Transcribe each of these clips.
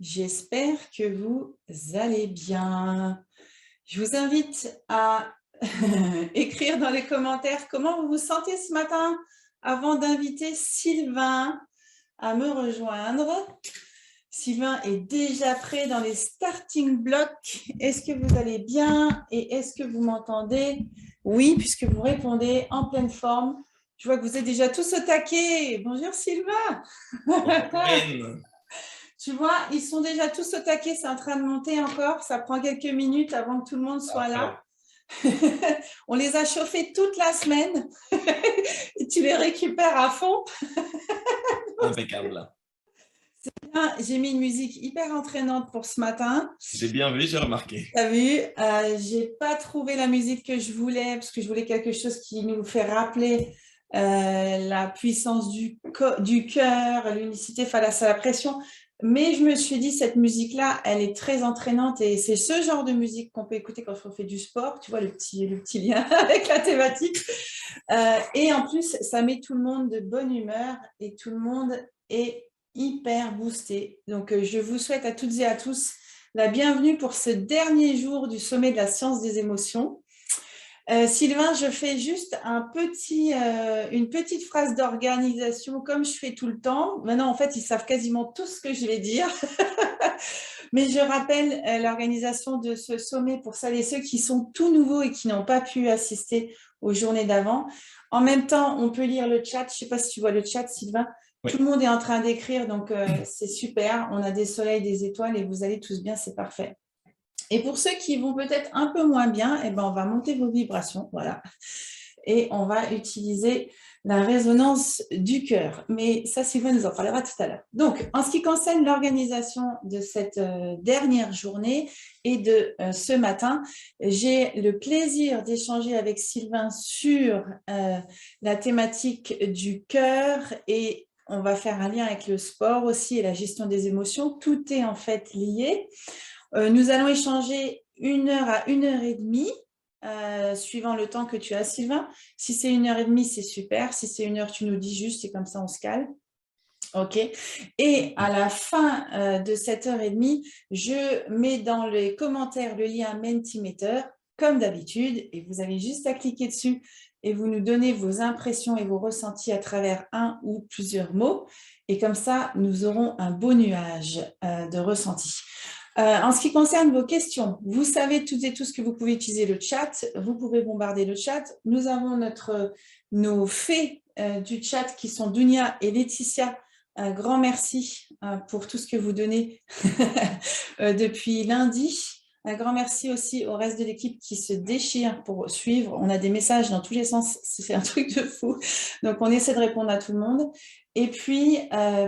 J'espère que vous allez bien. Je vous invite à écrire dans les commentaires comment vous vous sentez ce matin avant d'inviter Sylvain à me rejoindre. Sylvain est déjà prêt dans les starting blocks. Est-ce que vous allez bien et est-ce que vous m'entendez? Oui, puisque vous répondez en pleine forme. Je vois que vous êtes déjà tous au taquet. Bonjour Sylvain. Bonjour. Tu vois, ils sont déjà tous au taquet, c'est en train de monter encore. Ça prend quelques minutes avant que tout le monde soit Parfait. là. On les a chauffés toute la semaine et tu les récupères à fond. Impeccable. J'ai mis une musique hyper entraînante pour ce matin. J'ai bien vu, j'ai remarqué. Tu as vu, j'ai pas trouvé la musique que je voulais parce que je voulais quelque chose qui nous fait rappeler la puissance du cœur, l'unicité face à la pression. Mais je me suis dit, cette musique-là, elle est très entraînante et c'est ce genre de musique qu'on peut écouter quand on fait du sport. Tu vois, le petit lien avec la thématique. Et en plus, ça met tout le monde de bonne humeur et tout le monde est hyper boosté. Donc, je vous souhaite à toutes et à tous la bienvenue pour ce dernier jour du sommet de la science des émotions. Sylvain, je fais juste une petite phrase d'organisation comme je fais tout le temps. Maintenant, en fait, ils savent quasiment tout ce que je vais dire. Mais je rappelle l'organisation de ce sommet pour celles et ceux qui sont tout nouveaux et qui n'ont pas pu assister aux journées d'avant. En même temps, on peut lire le chat. Je ne sais pas si tu vois le chat, Sylvain. Oui. Tout le monde est en train d'écrire, donc c'est super. On a des soleils, des étoiles et vous allez tous bien, c'est parfait. Et pour ceux qui vont peut-être un peu moins bien, eh ben, on va monter vos vibrations, voilà. Et on va utiliser la résonance du cœur. Mais ça, Sylvain nous en parlera tout à l'heure. Donc, en ce qui concerne l'organisation de cette dernière journée et de ce matin, j'ai le plaisir d'échanger avec Sylvain sur la thématique du cœur et on va faire un lien avec le sport aussi et la gestion des émotions. Tout est en fait lié. Nous allons échanger 1 heure à 1 heure et demie, suivant le temps que tu as, Sylvain. Si c'est 1 heure et demie, c'est super. Si c'est 1 heure, tu nous dis juste et comme ça, on se calme. OK. Et à la fin de cette heure et demie, je mets dans les commentaires le lien Mentimeter, comme d'habitude, et vous avez juste à cliquer dessus et vous nous donnez vos impressions et vos ressentis à travers un ou plusieurs mots. Et comme ça, nous aurons un beau nuage de ressentis. En ce qui concerne vos questions, vous savez toutes et tous que vous pouvez utiliser le chat, vous pouvez bombarder le chat. Nous avons nos fées du chat qui sont Dunia et Laetitia. Un grand merci pour tout ce que vous donnez depuis lundi. Un grand merci aussi au reste de l'équipe qui se déchire pour suivre. On a des messages dans tous les sens, c'est un truc de fou. Donc, on essaie de répondre à tout le monde. Et puis,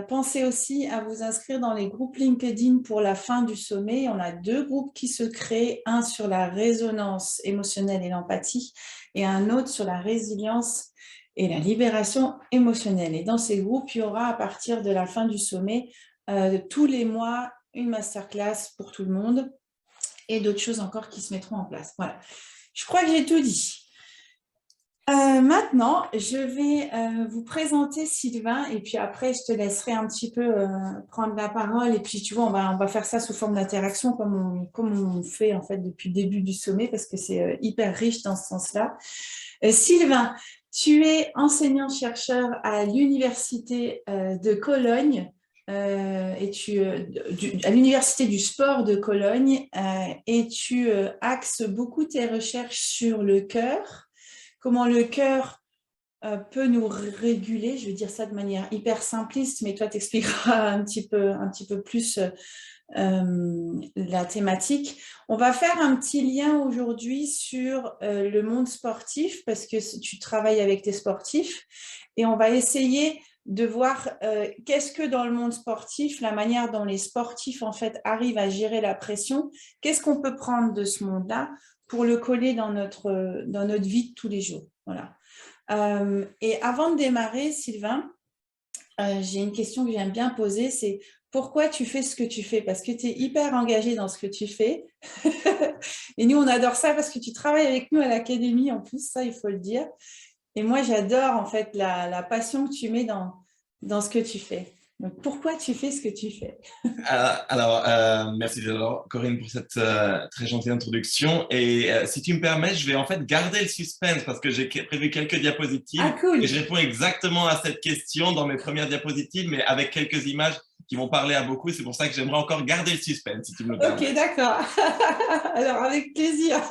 pensez aussi à vous inscrire dans les groupes LinkedIn pour la fin du sommet. On a 2 groupes qui se créent, un sur la résonance émotionnelle et l'empathie et un autre sur la résilience et la libération émotionnelle. Et dans ces groupes, il y aura à partir de la fin du sommet, tous les mois, une masterclass pour tout le monde et d'autres choses encore qui se mettront en place. Voilà. Je crois que j'ai tout dit. Maintenant, je vais vous présenter Sylvain et puis après, je te laisserai un petit peu prendre la parole et puis tu vois, on va faire ça sous forme d'interaction comme on fait en fait depuis le début du sommet parce que c'est hyper riche dans ce sens-là. Sylvain, tu es enseignant-chercheur à l'Université de Cologne à l'Université du sport de Cologne et tu axes beaucoup tes recherches sur le cœur. Comment le cœur peut nous réguler, je vais dire ça de manière hyper simpliste, mais toi t'expliqueras un petit peu plus la thématique. On va faire un petit lien aujourd'hui sur le monde sportif parce que tu travailles avec tes sportifs et on va essayer de voir qu'est-ce que dans le monde sportif, la manière dont les sportifs en fait arrivent à gérer la pression, qu'est-ce qu'on peut prendre de ce monde-là pour le coller dans notre vie de tous les jours. Voilà. Et avant de démarrer, Sylvain, j'ai une question que j'aime bien poser, c'est pourquoi tu fais ce que tu fais? Parce que tu es hyper engagé dans ce que tu fais. Et nous, on adore ça parce que tu travailles avec nous à l'académie, en plus, ça, il faut le dire. Et moi, j'adore en fait la passion que tu mets dans ce que tu fais. Donc, pourquoi tu fais ce que tu fais? Merci d'abord, Corinne, pour cette très gentille introduction. Et si tu me permets, je vais en fait garder le suspense parce que j'ai prévu quelques Ah, diapositives et cool. je réponds exactement à cette question dans mes premières diapositives, mais avec quelques images qui vont parler à beaucoup. C'est pour ça que j'aimerais encore garder le suspense, si tu me le Ok, permets. d'accord. Alors, avec plaisir.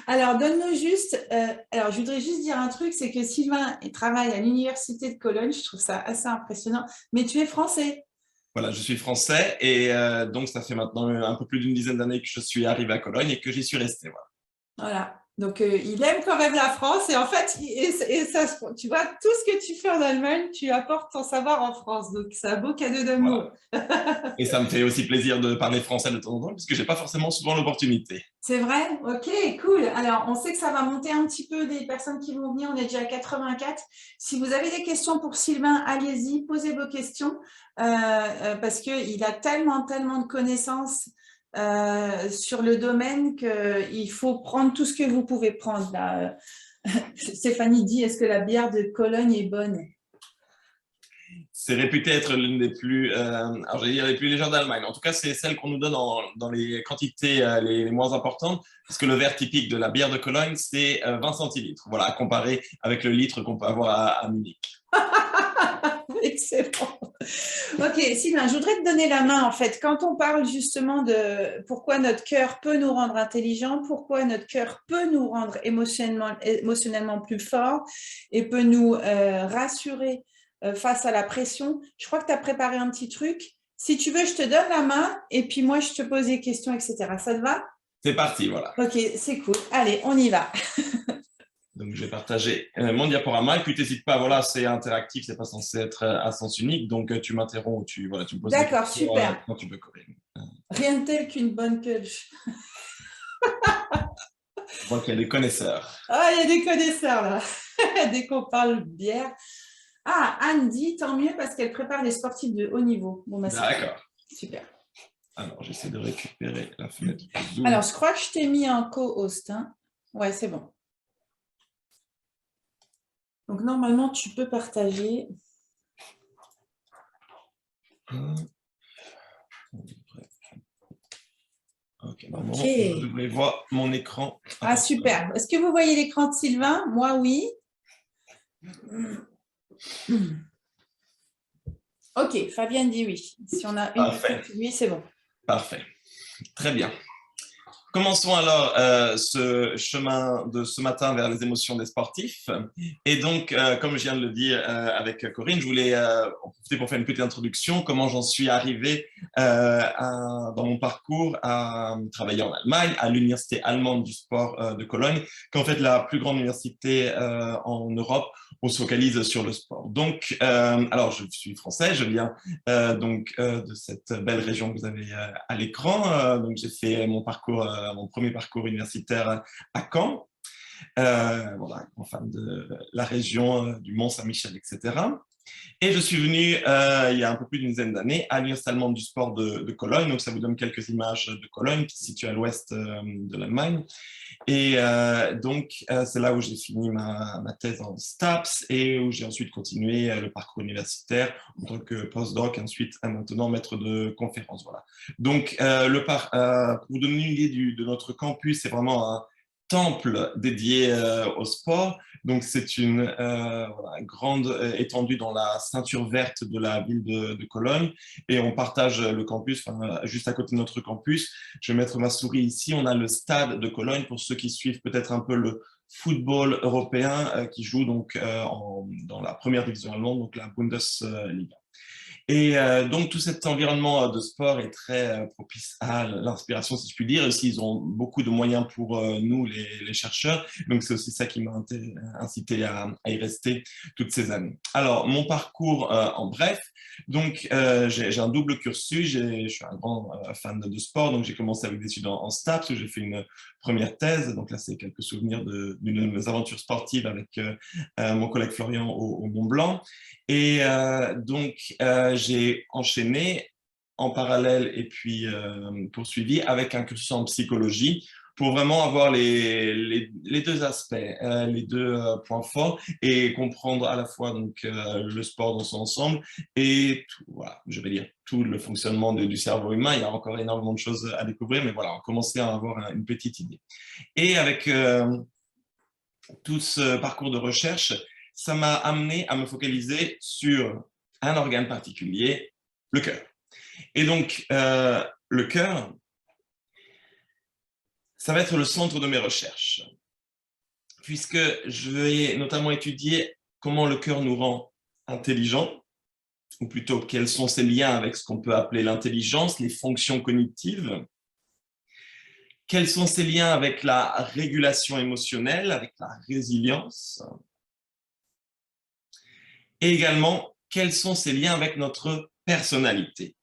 Alors, donne-nous juste, alors je voudrais juste dire un truc, c'est que Sylvain il travaille à l'Université de Cologne, je trouve ça assez impressionnant, mais tu es français. Voilà, je suis français et donc ça fait maintenant un peu plus d'une dizaine d'années que je suis arrivé à Cologne et que j'y suis resté. Voilà. Voilà. Donc, il aime quand même la France et en fait, et ça, tu vois, tout ce que tu fais en Allemagne, tu apportes ton savoir en France. Donc, c'est un beau cadeau d'amour. Voilà. Et ça me fait aussi plaisir de parler français de temps en temps puisque j'ai pas forcément souvent l'opportunité. C'est vrai? Ok, cool. Alors, on sait que ça va monter un petit peu des personnes qui vont venir. On est déjà à 84. Si vous avez des questions pour Sylvain, allez-y, posez vos questions parce qu'il a tellement, tellement de connaissances sur le domaine qu'il faut prendre tout ce que vous pouvez prendre. Là. Stéphanie dit, est-ce que la bière de Cologne est bonne? C'est réputé être l'une des plus, alors j'allais dire les plus légères d'Allemagne. En tout cas, c'est celle qu'on nous donne dans les quantités les moins importantes, puisque le verre typique de la bière de Cologne, c'est 20 centilitres. Voilà, à comparer avec le litre qu'on peut avoir à Munich. Excellent. Ok, Sylvain, je voudrais te donner la main en fait. Quand on parle justement de pourquoi notre cœur peut nous rendre intelligents, pourquoi notre cœur peut nous rendre émotionnellement plus forts et peut nous rassurer face à la pression, je crois que tu as préparé un petit truc. Si tu veux, je te donne la main et puis moi, je te pose des questions, etc. Ça te va? C'est parti, voilà. Ok, c'est cool. Allez, on y va. Donc, je vais partager mon diaporama et puis t'hésites pas, voilà, c'est interactif, c'est pas censé être à sens unique, donc tu m'interromps, voilà, tu me poses des D'accord, questions super. quand tu veux, Corinne. Rien de tel qu'une bonne purge. Je vois qu'il y a des connaisseurs. Ah, il y a des connaisseurs là. Dès qu'on parle bière. Ah, Anne dit tant mieux parce qu'elle prépare les sportifs de haut niveau. Bon, bah, D'accord. super. Alors, j'essaie de récupérer la fenêtre Zoom. Alors, je crois que je t'ai mis en co-host. Hein. Ouais, c'est bon. Donc, normalement, tu peux partager. Ok, normalement, vous devrez voir mon écran. Ah, super. Est-ce que vous voyez l'écran de Sylvain? Moi, oui. Ok, Fabienne dit oui. Si on a une Parfait. oui, c'est bon. Parfait. Très bien. Commençons alors ce chemin de ce matin vers les émotions des sportifs. Et donc, comme je viens de le dire avec Corinne, je voulais en profiter pour faire une petite introduction, comment j'en suis arrivé dans mon parcours à travailler en Allemagne, à l'Université allemande du sport de Cologne, qui est en fait la plus grande université en Europe. On se focalise sur le sport. Donc, alors, je suis français, je viens de cette belle région que vous avez à l'écran. Donc, j'ai fait mon premier parcours universitaire à Caen. Voilà, en fan de la région du Mont-Saint-Michel, etc. Et je suis venu il y a un peu plus d'une dizaine d'années à l'Université allemande du sport de Cologne. Donc, ça vous donne quelques images de Cologne, qui se situe à l'ouest de l'Allemagne. Et c'est là où j'ai fini ma thèse en STAPS et où j'ai ensuite continué le parcours universitaire en tant que postdoc, ensuite maintenant maître de conférence. Voilà. Donc, pour vous donner une idée de notre campus, c'est vraiment un temple dédié au sport. Donc, c'est une grande étendue dans la ceinture verte de la ville de Cologne et on partage le campus, juste à côté de notre campus. Je vais mettre ma souris ici. On a le stade de Cologne pour ceux qui suivent peut-être un peu le football européen qui joue donc dans la première division allemande, donc la Bundesliga. Et donc, tout cet environnement de sport est très propice à l'inspiration, si je puis dire. Aussi, ils ont beaucoup de moyens pour nous, les chercheurs. Donc, c'est aussi ça qui m'a incité à y rester toutes ces années. Alors, mon parcours en bref. Donc, j'ai un double cursus. Je suis un grand fan de sport. Donc, j'ai commencé avec des études en STAPS où j'ai fait une première thèse. Donc, là, c'est quelques souvenirs d'une de mes aventures sportives avec mon collègue Florian au Mont Blanc. Et j'ai enchaîné en parallèle et puis poursuivi avec un cursus en psychologie pour vraiment avoir les deux aspects, les deux points forts et comprendre à la fois donc, le sport dans son ensemble et tout, voilà, je vais dire tout le fonctionnement du cerveau humain. Il y a encore énormément de choses à découvrir, mais voilà, on commençait à avoir une petite idée. Et avec tout ce parcours de recherche, ça m'a amené à me focaliser sur un organe particulier, le cœur. Et donc, le cœur, ça va être le centre de mes recherches, puisque je vais notamment étudier comment le cœur nous rend intelligents, ou plutôt quels sont ses liens avec ce qu'on peut appeler l'intelligence, les fonctions cognitives, quels sont ses liens avec la régulation émotionnelle, avec la résilience, et également quels sont ses liens avec notre personnalité.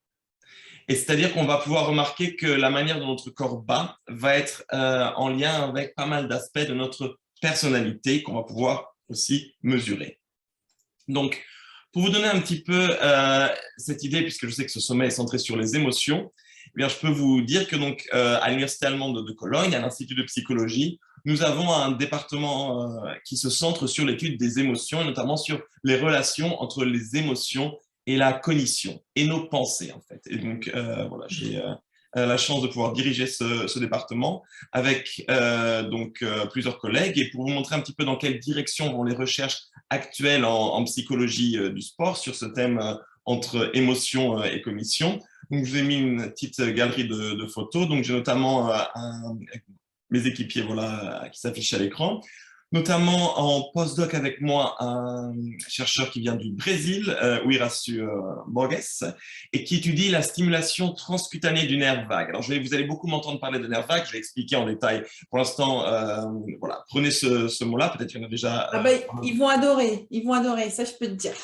Et c'est-à-dire qu'on va pouvoir remarquer que la manière dont notre corps bat va être en lien avec pas mal d'aspects de notre personnalité qu'on va pouvoir aussi mesurer. Donc, pour vous donner un petit peu cette idée, puisque je sais que ce sommet est centré sur les émotions, eh bien, je peux vous dire que donc, à l'Université allemande de Cologne, à l'Institut de psychologie, nous avons un département qui se centre sur l'étude des émotions, et notamment sur les relations entre les émotions et la cognition, et nos pensées, en fait. Et donc, voilà, j'ai la chance de pouvoir diriger ce département avec plusieurs collègues. Et pour vous montrer un petit peu dans quelle direction vont les recherches actuelles en psychologie du sport sur ce thème entre émotion et cognition, donc je vous ai mis une petite galerie de photos. Donc, j'ai notamment mes équipiers voilà, qui s'affichent à l'écran, notamment en postdoc avec moi un chercheur qui vient du Brésil, Uiraçu Borges, et qui étudie la stimulation transcutanée du nerf vague. Alors, vous allez beaucoup m'entendre parler de nerf vague, je vais expliquer en détail. Pour l'instant, voilà, prenez ce mot-là, peut-être qu'il y en a déjà... ils vont adorer, ça je peux te dire.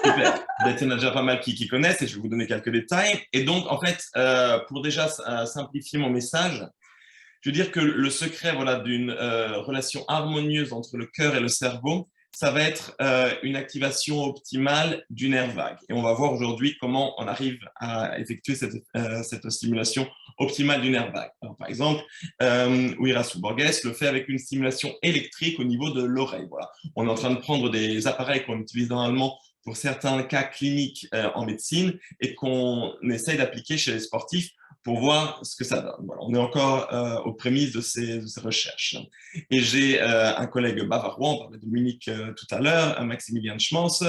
Super, peut-être qu'il y en a déjà pas mal qui connaissent et je vais vous donner quelques détails. Et donc, en fait, pour déjà simplifier mon message, je veux dire que le secret voilà, d'une relation harmonieuse entre le cœur et le cerveau, ça va être une activation optimale du nerf vague. Et on va voir aujourd'hui comment on arrive à effectuer cette stimulation optimale du nerf vague. Alors, par exemple, Uiraçu Borges le fait avec une stimulation électrique au niveau de l'oreille. Voilà. On est en train de prendre des appareils qu'on utilise normalement pour certains cas cliniques en médecine et qu'on essaye d'appliquer chez les sportifs pour voir ce que ça donne. Voilà, on est encore aux prémices de ces recherches. Et j'ai un collègue bavarois, on parlait de Munich tout à l'heure, Maximilian Schmanz,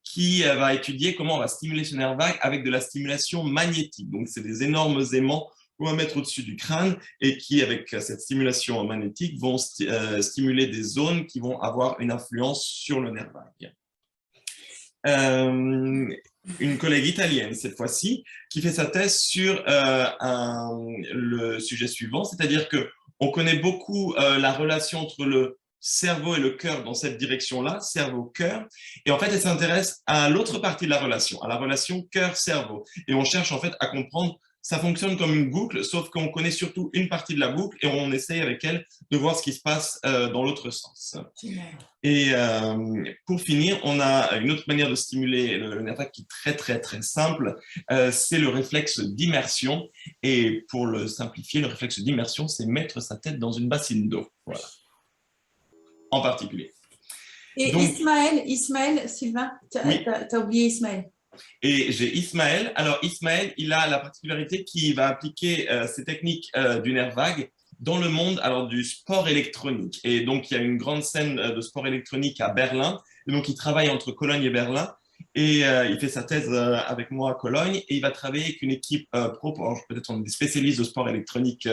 qui va étudier comment on va stimuler ce nerf vague avec de la stimulation magnétique. Donc, c'est des énormes aimants qu'on va mettre au-dessus du crâne et qui, avec cette stimulation magnétique, vont stimuler des zones qui vont avoir une influence sur le nerf vague. Une collègue italienne, cette fois-ci, qui fait sa thèse sur le sujet suivant, c'est-à-dire qu'on connaît beaucoup la relation entre le cerveau et le cœur dans cette direction-là, cerveau-cœur, et en fait, elle s'intéresse à l'autre partie de la relation, à la relation cœur-cerveau, et on cherche en fait à comprendre ça fonctionne comme une boucle, sauf qu'on connaît surtout une partie de la boucle et on essaye avec elle de voir ce qui se passe dans l'autre sens. Et pour finir, on a une autre manière de stimuler le nerf vague qui est très simple, c'est le réflexe d'immersion. Et pour le simplifier, le réflexe d'immersion, c'est mettre sa tête dans une bassine d'eau. Voilà. En particulier. Et donc, Ismaël, Sylvain, tu as oublié Ismaël. Et j'ai Ismaël. Alors, Ismaël, il a la particularité qu'il va appliquer ces techniques du nerf vague dans le monde du sport électronique. Et donc, il y a une grande scène de sport électronique à Berlin. Et donc, il travaille entre Cologne et Berlin. Et il fait sa thèse avec moi à Cologne et il va travailler avec une équipe pro, peut-être on est des spécialistes de sport électronique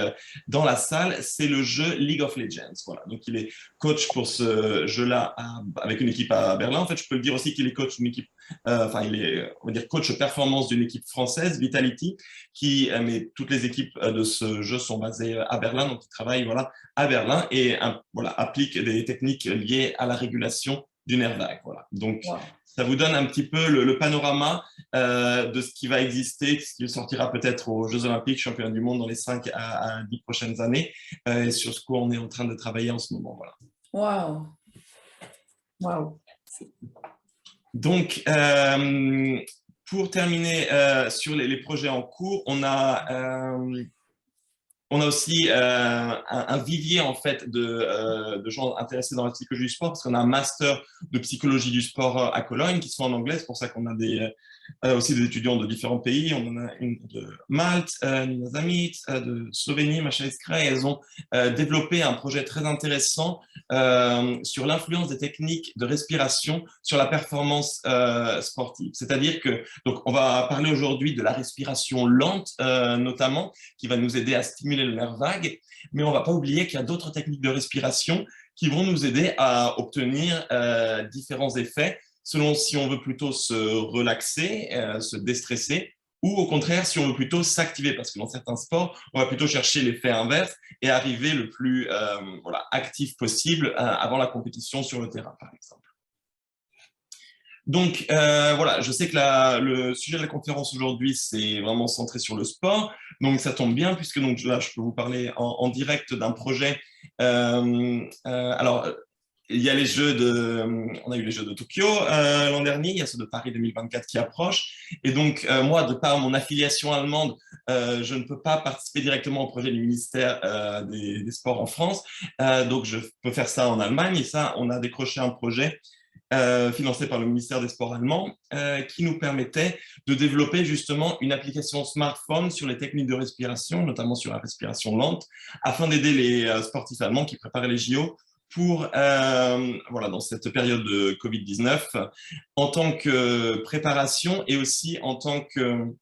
dans la salle, c'est le jeu League of Legends. Voilà. Donc il est coach pour ce jeu-là avec une équipe à Berlin. En fait, je peux le dire aussi qu'il est coach d'une équipe, il est, on va dire, coach performance d'une équipe française, Vitality, mais toutes les équipes de ce jeu sont basées à Berlin, donc il travaille voilà, à Berlin et voilà, applique des techniques liées à la régulation du nerf vague. Voilà. Donc, ça vous donne un petit peu le panorama de ce qui va exister, ce qui sortira peut-être aux Jeux Olympiques, championnats du monde dans les 5 à 10 prochaines années, et sur ce quoi on est en train de travailler en ce moment. Voilà. Waouh. Donc, pour terminer sur les projets en cours, on a On a aussi un vivier en fait de gens intéressés dans la psychologie du sport parce qu'on a un master de psychologie du sport à Cologne qui sont en anglais. C'est pour ça qu'on a aussi des étudiants de différents pays. On en a une de Malte, Nina Zamit, de Slovénie, Macha Iskra. Elles ont développé un projet très intéressant sur l'influence des techniques de respiration sur la performance sportive. C'est-à-dire que, donc, on va parler aujourd'hui de la respiration lente notamment, qui va nous aider à stimuler le nerf vague, mais on ne va pas oublier qu'il y a d'autres techniques de respiration qui vont nous aider à obtenir différents effets selon si on veut plutôt se relaxer, se déstresser, ou au contraire si on veut plutôt s'activer, parce que dans certains sports, on va plutôt chercher l'effet inverse et arriver le plus actif possible avant la compétition sur le terrain, par exemple. Donc voilà, je sais que le sujet de la conférence aujourd'hui, c'est vraiment centré sur le sport. Donc ça tombe bien, puisque donc, là, je peux vous parler en direct d'un projet. Alors, il y a on a eu les Jeux de Tokyo l'an dernier, il y a ceux de Paris 2024 qui approchent. Et donc, moi, de par mon affiliation allemande, je ne peux pas participer directement au projet du ministère des Sports en France. Donc, je peux faire ça en Allemagne. Et ça, on a décroché un projet financé par le ministère des Sports allemand, qui nous permettait de développer justement une application smartphone sur les techniques de respiration, notamment sur la respiration lente, afin d'aider les sportifs allemands qui préparaient les JO pour, dans cette période de Covid-19, en tant que préparation et aussi en tant que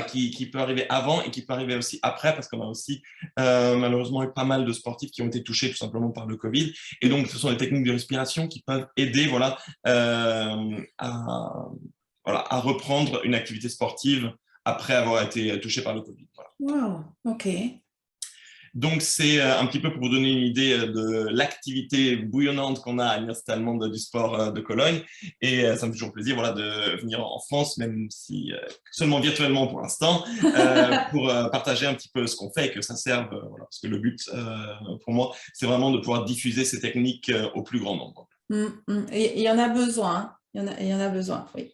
qui peut arriver avant et qui peut arriver aussi après, parce qu'on a aussi malheureusement eu pas mal de sportifs qui ont été touchés tout simplement par le Covid. Et donc, ce sont des techniques de respiration qui peuvent aider à reprendre une activité sportive après avoir été touché par le Covid. Wow, ok. Donc, c'est un petit peu pour vous donner une idée de l'activité bouillonnante qu'on a à l'Université allemande du sport de Cologne. Et ça me fait toujours plaisir de venir en France, même si seulement virtuellement pour l'instant, pour partager un petit peu ce qu'on fait et que ça serve. Parce que le but, pour moi, c'est vraiment de pouvoir diffuser ces techniques au plus grand nombre. Et il y en a besoin. Il y en a besoin, oui.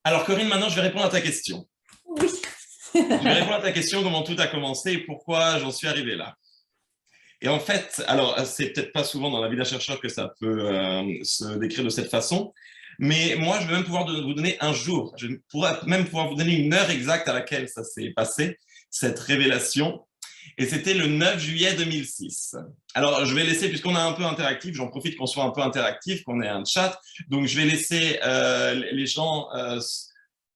Alors, Corinne, maintenant, je vais répondre à ta question. Oui. Je vais répondre à ta question, comment tout a commencé et pourquoi j'en suis arrivé là. Et en fait, alors, c'est peut-être pas souvent dans la vie d'un chercheur que ça peut se décrire de cette façon, mais moi, je vais même pouvoir vous donner un jour, je pourrais même pouvoir vous donner une heure exacte à laquelle ça s'est passé, cette révélation. Et c'était le 9 juillet 2006. Alors, je vais laisser, puisqu'on est un peu interactif, j'en profite qu'on soit un peu interactif, qu'on ait un chat, donc je vais laisser les gens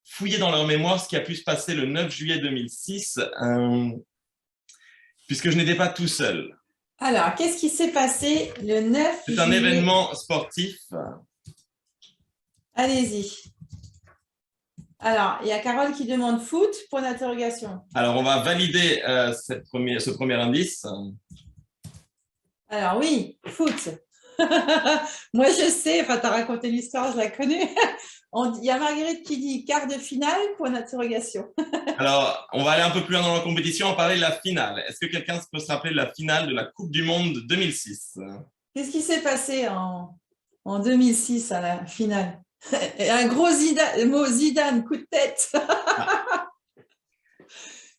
fouiller dans leur mémoire ce qui a pu se passer le 9 juillet 2006, puisque je n'étais pas tout seul. Alors, qu'est-ce qui s'est passé le 9 juillet? C'est un événement sportif. Allez-y. Alors, il y a Carole qui demande foot, point d'interrogation. Alors, on va valider ce premier indice. Alors oui, foot. Moi, je sais, enfin, tu as raconté l'histoire, je la connais. Il y a Marguerite qui dit quart de finale, point d'interrogation. Alors, on va aller un peu plus loin dans la compétition, on va parler de la finale. Est-ce que quelqu'un peut se rappeler de la finale de la Coupe du Monde 2006? Qu'est-ce qui s'est passé en 2006 à la finale? Un gros Zidane, coup de tête.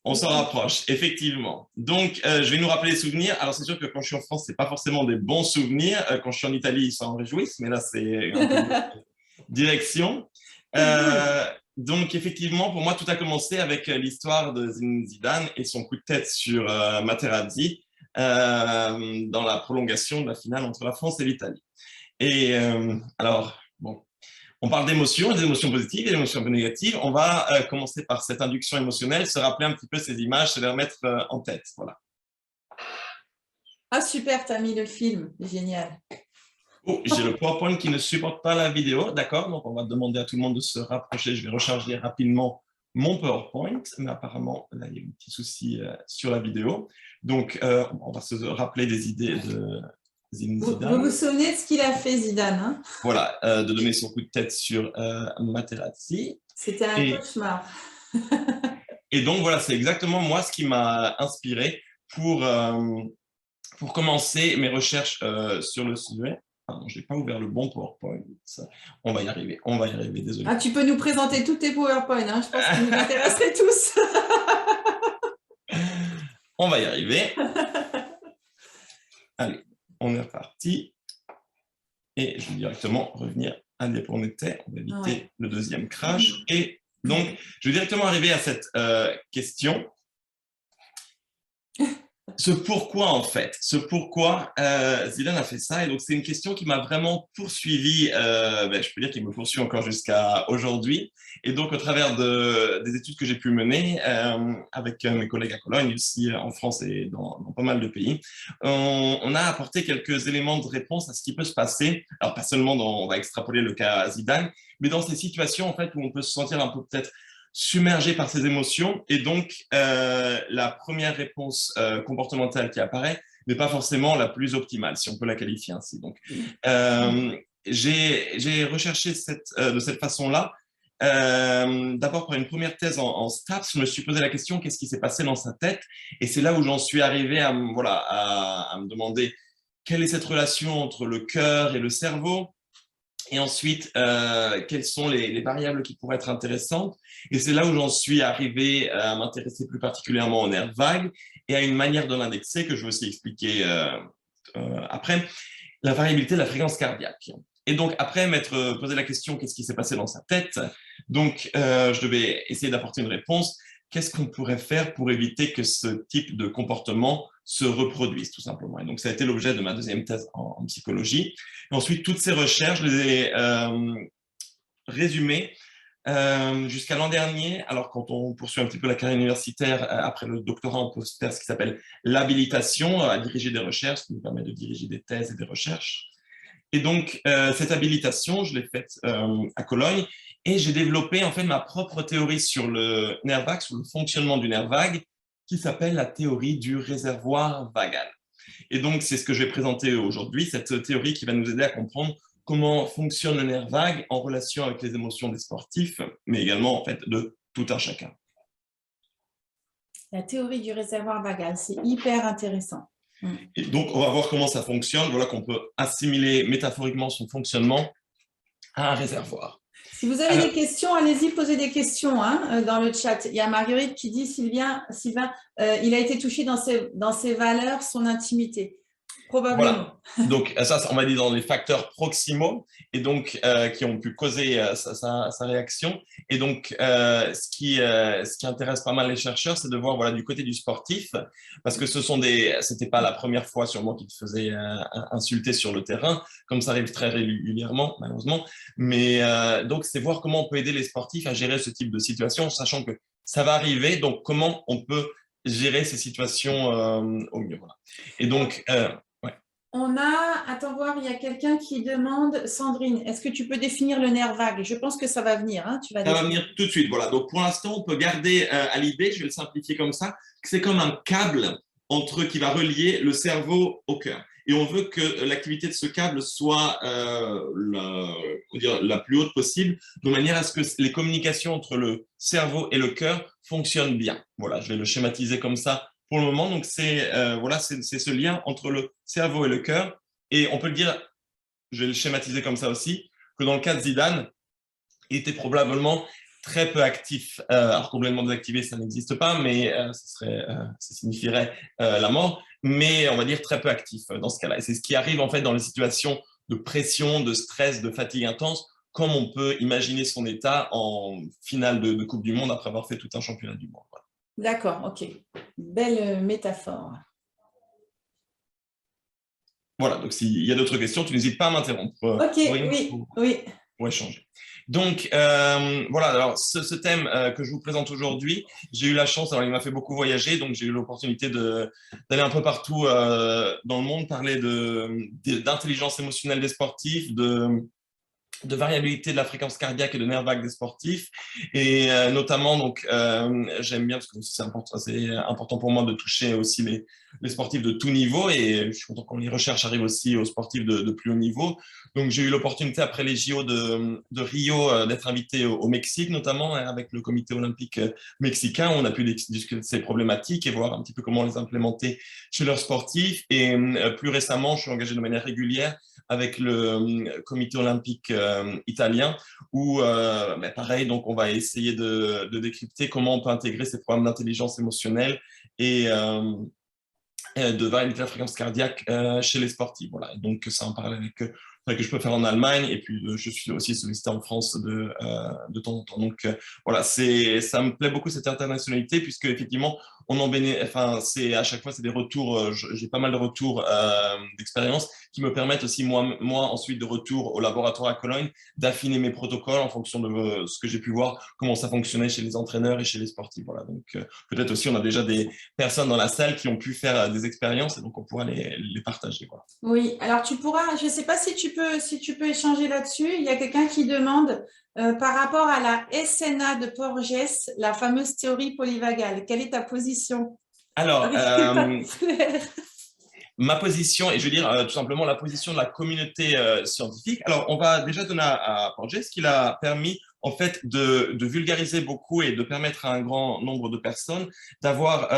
On s'en rapproche, effectivement. Donc, je vais nous rappeler les souvenirs. Alors, c'est sûr que quand je suis en France, ce n'est pas forcément des bons souvenirs. Quand je suis en Italie, ils s'en réjouissent, mais là, c'est un peu direction. Donc, effectivement, pour moi, tout a commencé avec l'histoire de Zidane et son coup de tête sur Materazzi dans la prolongation de la finale entre la France et l'Italie. Et alors, bon, on parle d'émotions, des émotions positives et des émotions négatives. On va commencer par cette induction émotionnelle, se rappeler un petit peu ces images, se les remettre en tête. Voilà. Ah, super, tu as mis le film, génial. Oh, j'ai le PowerPoint qui ne supporte pas la vidéo, d'accord, donc on va demander à tout le monde de se rapprocher. Je vais recharger rapidement mon PowerPoint, mais apparemment, là, il y a un petit souci sur la vidéo. Donc, on va se rappeler des idées de Zidane. Vous vous souvenez de ce qu'il a fait, Zidane, hein? Voilà, de donner son coup de tête sur Materazzi. C'était un cauchemar. Et donc, voilà, c'est exactement moi ce qui m'a inspiré pour commencer mes recherches sur le sujet. Pardon, je n'ai pas ouvert le bon PowerPoint. On va y arriver, désolé. Ah, tu peux nous présenter tous tes PowerPoints, hein, je pense qu'ils nous intéresseraient tous. on va y arriver. Allez, on est reparti. Et je vais directement revenir à là où on était. On va éviter le deuxième crash. Et donc, je vais directement arriver à cette question. Ce pourquoi, en fait, Zidane a fait ça. Et donc, c'est une question qui m'a vraiment poursuivi, je peux dire qu'il me poursuit encore jusqu'à aujourd'hui. Et donc, au travers des études que j'ai pu mener avec mes collègues à Cologne, aussi en France et dans pas mal de pays, on a apporté quelques éléments de réponse à ce qui peut se passer. Alors, pas seulement on va extrapoler le cas Zidane, mais dans ces situations, en fait, où on peut se sentir un peu peut-être submergé par ses émotions. Et donc, la première réponse comportementale qui apparaît n'est pas forcément la plus optimale, si on peut la qualifier ainsi. Donc, j'ai recherché de cette façon-là. D'abord, pour une première thèse en STAPS, je me suis posé la question, qu'est-ce qui s'est passé dans sa tête? Et c'est là où j'en suis arrivé à me demander quelle est cette relation entre le cœur et le cerveau. Et ensuite, quelles sont les variables qui pourraient être intéressantes. Et c'est là où j'en suis arrivé à m'intéresser plus particulièrement aux nerfs vagues et à une manière de l'indexer que je vais aussi expliquer après, la variabilité de la fréquence cardiaque. Et donc, après m'être posé la question, qu'est-ce qui s'est passé dans sa tête? Donc, je devais essayer d'apporter une réponse. Qu'est-ce qu'on pourrait faire pour éviter que ce type de comportement se reproduise, tout simplement? Et donc, ça a été l'objet de ma deuxième thèse en psychologie. Et ensuite, toutes ces recherches, je les ai résumées jusqu'à l'an dernier. Alors, quand on poursuit un petit peu la carrière universitaire, après le doctorat, on peut faire ce qui s'appelle l'habilitation à diriger des recherches, ce qui nous permet de diriger des thèses et des recherches. Et donc, cette habilitation, je l'ai faite à Cologne et j'ai développé en fait ma propre théorie sur le nerf vague, sur le fonctionnement du nerf vague, qui s'appelle la théorie du réservoir vagal. Et donc, c'est ce que je vais présenter aujourd'hui, cette théorie qui va nous aider à comprendre comment fonctionne le nerf vague en relation avec les émotions des sportifs, mais également en fait de tout un chacun. La théorie du réservoir vagal, c'est hyper intéressant. Et donc, on va voir comment ça fonctionne. Voilà qu'on peut assimiler métaphoriquement son fonctionnement à un réservoir. Si vous avez des questions, allez-y, posez des questions dans le chat. Il y a Marguerite qui dit, Sylvain, il a été touché dans ses valeurs, son intimité. Probablement. Voilà. Donc, ça, on m'a dit dans les facteurs proximaux et donc qui ont pu causer sa réaction. Et donc, ce qui intéresse pas mal les chercheurs, c'est de voir du côté du sportif, parce que c'était pas la première fois sûrement qu'ils se faisaient insulter sur le terrain, comme ça arrive très régulièrement, malheureusement. Mais donc, c'est voir comment on peut aider les sportifs à gérer ce type de situation, sachant que ça va arriver. Donc, comment on peut gérer ces situations au mieux. Voilà. Et donc, on a, attends voir, il y a quelqu'un qui demande, Sandrine, est-ce que tu peux définir le nerf vague? Je pense que ça va venir. Ça va venir tout de suite. Voilà. Donc, pour l'instant, on peut garder à l'idée, je vais le simplifier comme ça, que c'est comme un câble qui va relier le cerveau au cœur. Et on veut que l'activité de ce câble soit la plus haute possible, de manière à ce que les communications entre le cerveau et le cœur fonctionnent bien. Voilà, je vais le schématiser comme ça pour le moment. Donc, c'est ce lien entre le cerveau et le cœur. Et on peut le dire, je vais le schématiser comme ça aussi, que dans le cas de Zidane, il était probablement très peu actif. Alors, complètement désactivé, ça n'existe pas, mais ça signifierait la mort. Mais on va dire très peu actif dans ce cas-là. Et c'est ce qui arrive en fait dans les situations de pression, de stress, de fatigue intense, comme on peut imaginer son état en finale de Coupe du Monde après avoir fait tout un championnat du monde. Voilà. D'accord, ok. Belle métaphore. Voilà, donc s'il y a d'autres questions, tu n'hésites pas à m'interrompre. Ok, oui. Pour échanger. Donc, voilà, alors ce thème que je vous présente aujourd'hui, j'ai eu la chance, alors il m'a fait beaucoup voyager, donc j'ai eu l'opportunité d'aller un peu partout dans le monde, parler d'intelligence émotionnelle des sportifs, de variabilité de la fréquence cardiaque et de nerfs vagues des sportifs. Et notamment, donc, j'aime bien, parce que c'est important pour moi de toucher aussi les sportifs de tout niveau et je suis content qu'on y recherche arrive aussi aux sportifs de plus haut niveau. Donc, j'ai eu l'opportunité après les JO de Rio d'être invité au Mexique, notamment avec le comité olympique mexicain. On a pu discuter de ces problématiques et voir un petit peu comment les implémenter chez leurs sportifs. Et plus récemment, je suis engagé de manière régulière avec le comité olympique italien où, pareil, donc on va essayer de décrypter comment on peut intégrer ces programmes d'intelligence émotionnelle et de variabilité de la fréquence cardiaque chez les sportifs. Voilà. Et donc, ça en parle avec que je peux faire en Allemagne et puis je suis aussi sollicité en France de temps en temps. Donc, voilà, ça me plaît beaucoup cette internationalité puisque effectivement, on en enfin, à chaque fois, c'est des retours, j'ai pas mal de retours d'expérience qui me permettent aussi, moi, ensuite de retour au laboratoire à Cologne, d'affiner mes protocoles en fonction de ce que j'ai pu voir, comment ça fonctionnait chez les entraîneurs et chez les sportifs. Voilà. Donc, peut-être aussi, on a déjà des personnes dans la salle qui ont pu faire des expériences et donc on pourra les partager. Voilà. Oui, alors tu pourras, je ne sais pas si tu peux échanger là-dessus. Il y a quelqu'un qui demande par rapport à la SNA de Porges, la fameuse théorie polyvagale. Quelle est ta position? Alors, C'est pas clair. ma position, et je veux dire tout simplement la position de la communauté scientifique. Alors, on va déjà donner à Porges ce qu'il a permis en fait de vulgariser beaucoup et de permettre à un grand nombre de personnes d'avoir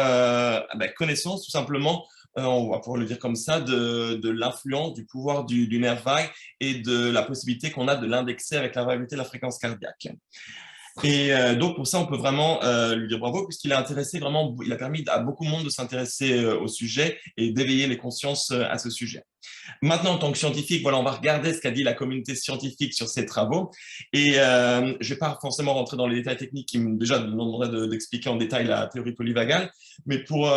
connaissance tout simplement, on va pouvoir le dire comme ça, de l'influence, du pouvoir du nerf vague et de la possibilité qu'on a de l'indexer avec la variabilité de la fréquence cardiaque. Et donc, pour ça, on peut vraiment lui dire bravo, puisqu'il a intéressé vraiment, il a permis à beaucoup de monde de s'intéresser au sujet et d'éveiller les consciences à ce sujet. Maintenant, en tant que scientifique, voilà, on va regarder ce qu'a dit la communauté scientifique sur ces travaux. Et je ne vais pas forcément rentrer dans les détails techniques qui me déjà demanderaient d'expliquer en détail la théorie polyvagale. Mais pour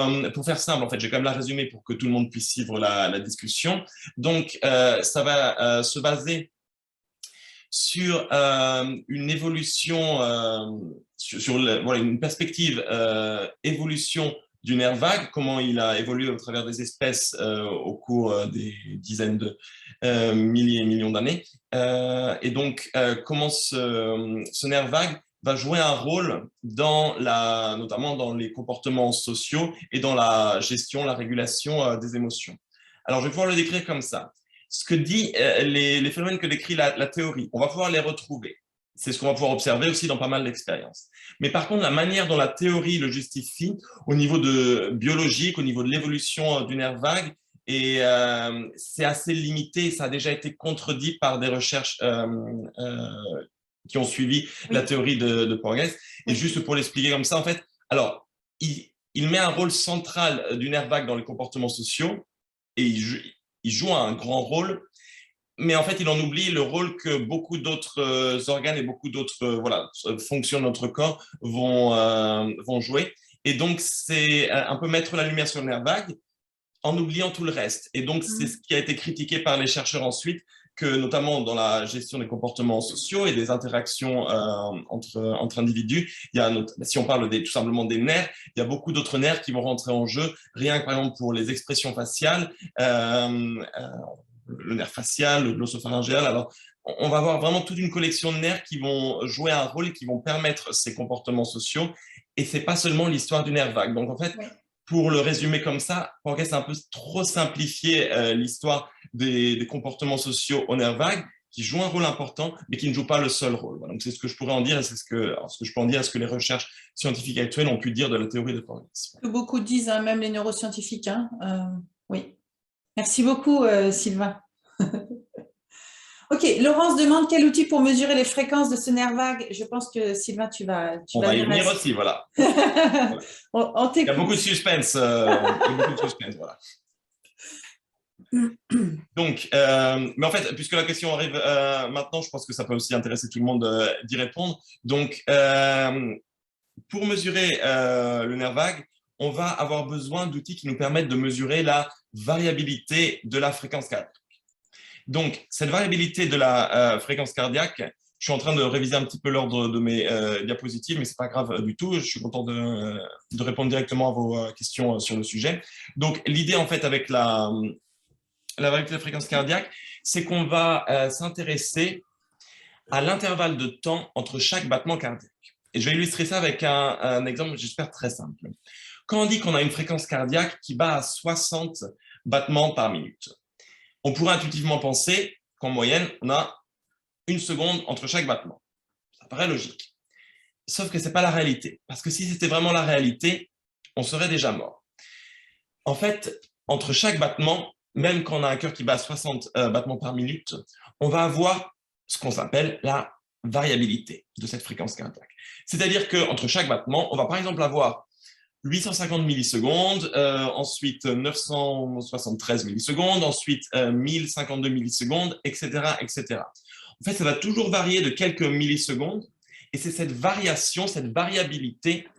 faire simple, en fait, j'ai quand même la résumé pour que tout le monde puisse suivre la discussion. Donc, ça va se baser sur une évolution, voilà, une perspective évolution du nerf vague, comment il a évolué au travers des espèces au cours des dizaines de milliers et millions d'années. Et donc, comment ce nerf vague va jouer un rôle notamment dans les comportements sociaux et dans la gestion, la régulation des émotions. Alors, je vais pouvoir le décrire comme ça. Ce que dit les phénomènes que décrit la théorie, on va pouvoir les retrouver. C'est ce qu'on va pouvoir observer aussi dans pas mal d'expériences. Mais par contre, la manière dont la théorie le justifie au niveau de biologique, au niveau de l'évolution du nerf vague, et c'est assez limité. Ça a déjà été contredit par des recherches qui ont suivi la théorie de Porges. Et juste pour l'expliquer comme ça, en fait, alors, il met un rôle central du nerf vague dans les comportements sociaux et il joue un grand rôle, mais en fait, il en oublie le rôle que beaucoup d'autres organes et beaucoup d'autres fonctions de notre corps vont jouer. Et donc, c'est un peu mettre la lumière sur le nerf vague en oubliant tout le reste. Et donc, c'est ce qui a été critiqué par les chercheurs ensuite, que notamment dans la gestion des comportements sociaux et des interactions entre individus, si on parle tout simplement des nerfs, il y a beaucoup d'autres nerfs qui vont rentrer en jeu, rien que par exemple pour les expressions faciales, le nerf facial, le glossopharyngéal. Alors, on va avoir vraiment toute une collection de nerfs qui vont jouer un rôle et qui vont permettre ces comportements sociaux. Et ce n'est pas seulement l'histoire du nerf vague. Donc, en fait, pour le résumer comme ça, Porges a un peu trop simplifié l'histoire des comportements sociaux au nerf vague, qui jouent un rôle important, mais qui ne jouent pas le seul rôle. Voilà. Donc, c'est ce que je pourrais en dire, et c'est ce que je peux en dire, ce que les recherches scientifiques actuelles ont pu dire de la théorie de Porges. Que beaucoup disent, hein, même les neuroscientifiques. Hein. Oui. Merci beaucoup, Sylvain. Ok, Laurence demande quel outil pour mesurer les fréquences de ce nerf vague. Je pense que Sylvain, tu vas y venir aussi, voilà. On il y a beaucoup de suspense. Voilà. Donc, mais en fait, puisque la question arrive maintenant, je pense que ça peut aussi intéresser tout le monde d'y répondre. Donc, pour mesurer le nerf vague, on va avoir besoin d'outils qui nous permettent de mesurer la variabilité de la fréquence cardiaque. Donc, cette variabilité de la fréquence cardiaque, je suis en train de réviser un petit peu l'ordre de mes diapositives, mais ce n'est pas grave du tout. Je suis content de répondre directement à vos questions sur le sujet. Donc, l'idée, en fait, avec la variabilité de la fréquence cardiaque, c'est qu'on va s'intéresser à l'intervalle de temps entre chaque battement cardiaque. Et je vais illustrer ça avec un exemple, j'espère, très simple. Quand on dit qu'on a une fréquence cardiaque qui bat à 60 battements par minute, on pourrait intuitivement penser qu'en moyenne, on a 1 seconde entre chaque battement. Ça paraît logique. Sauf que ce n'est pas la réalité. Parce que si c'était vraiment la réalité, on serait déjà mort. En fait, entre chaque battement, même quand on a un cœur qui bat à 60 battements par minute, on va avoir ce qu'on appelle la variabilité de cette fréquence cardiaque. C'est-à-dire qu'entre chaque battement, on va par exemple avoir 850 millisecondes, ensuite 973 millisecondes, ensuite 1052 millisecondes, etc., etc. En fait, ça va toujours varier de quelques millisecondes et c'est cette variation, cette variabilité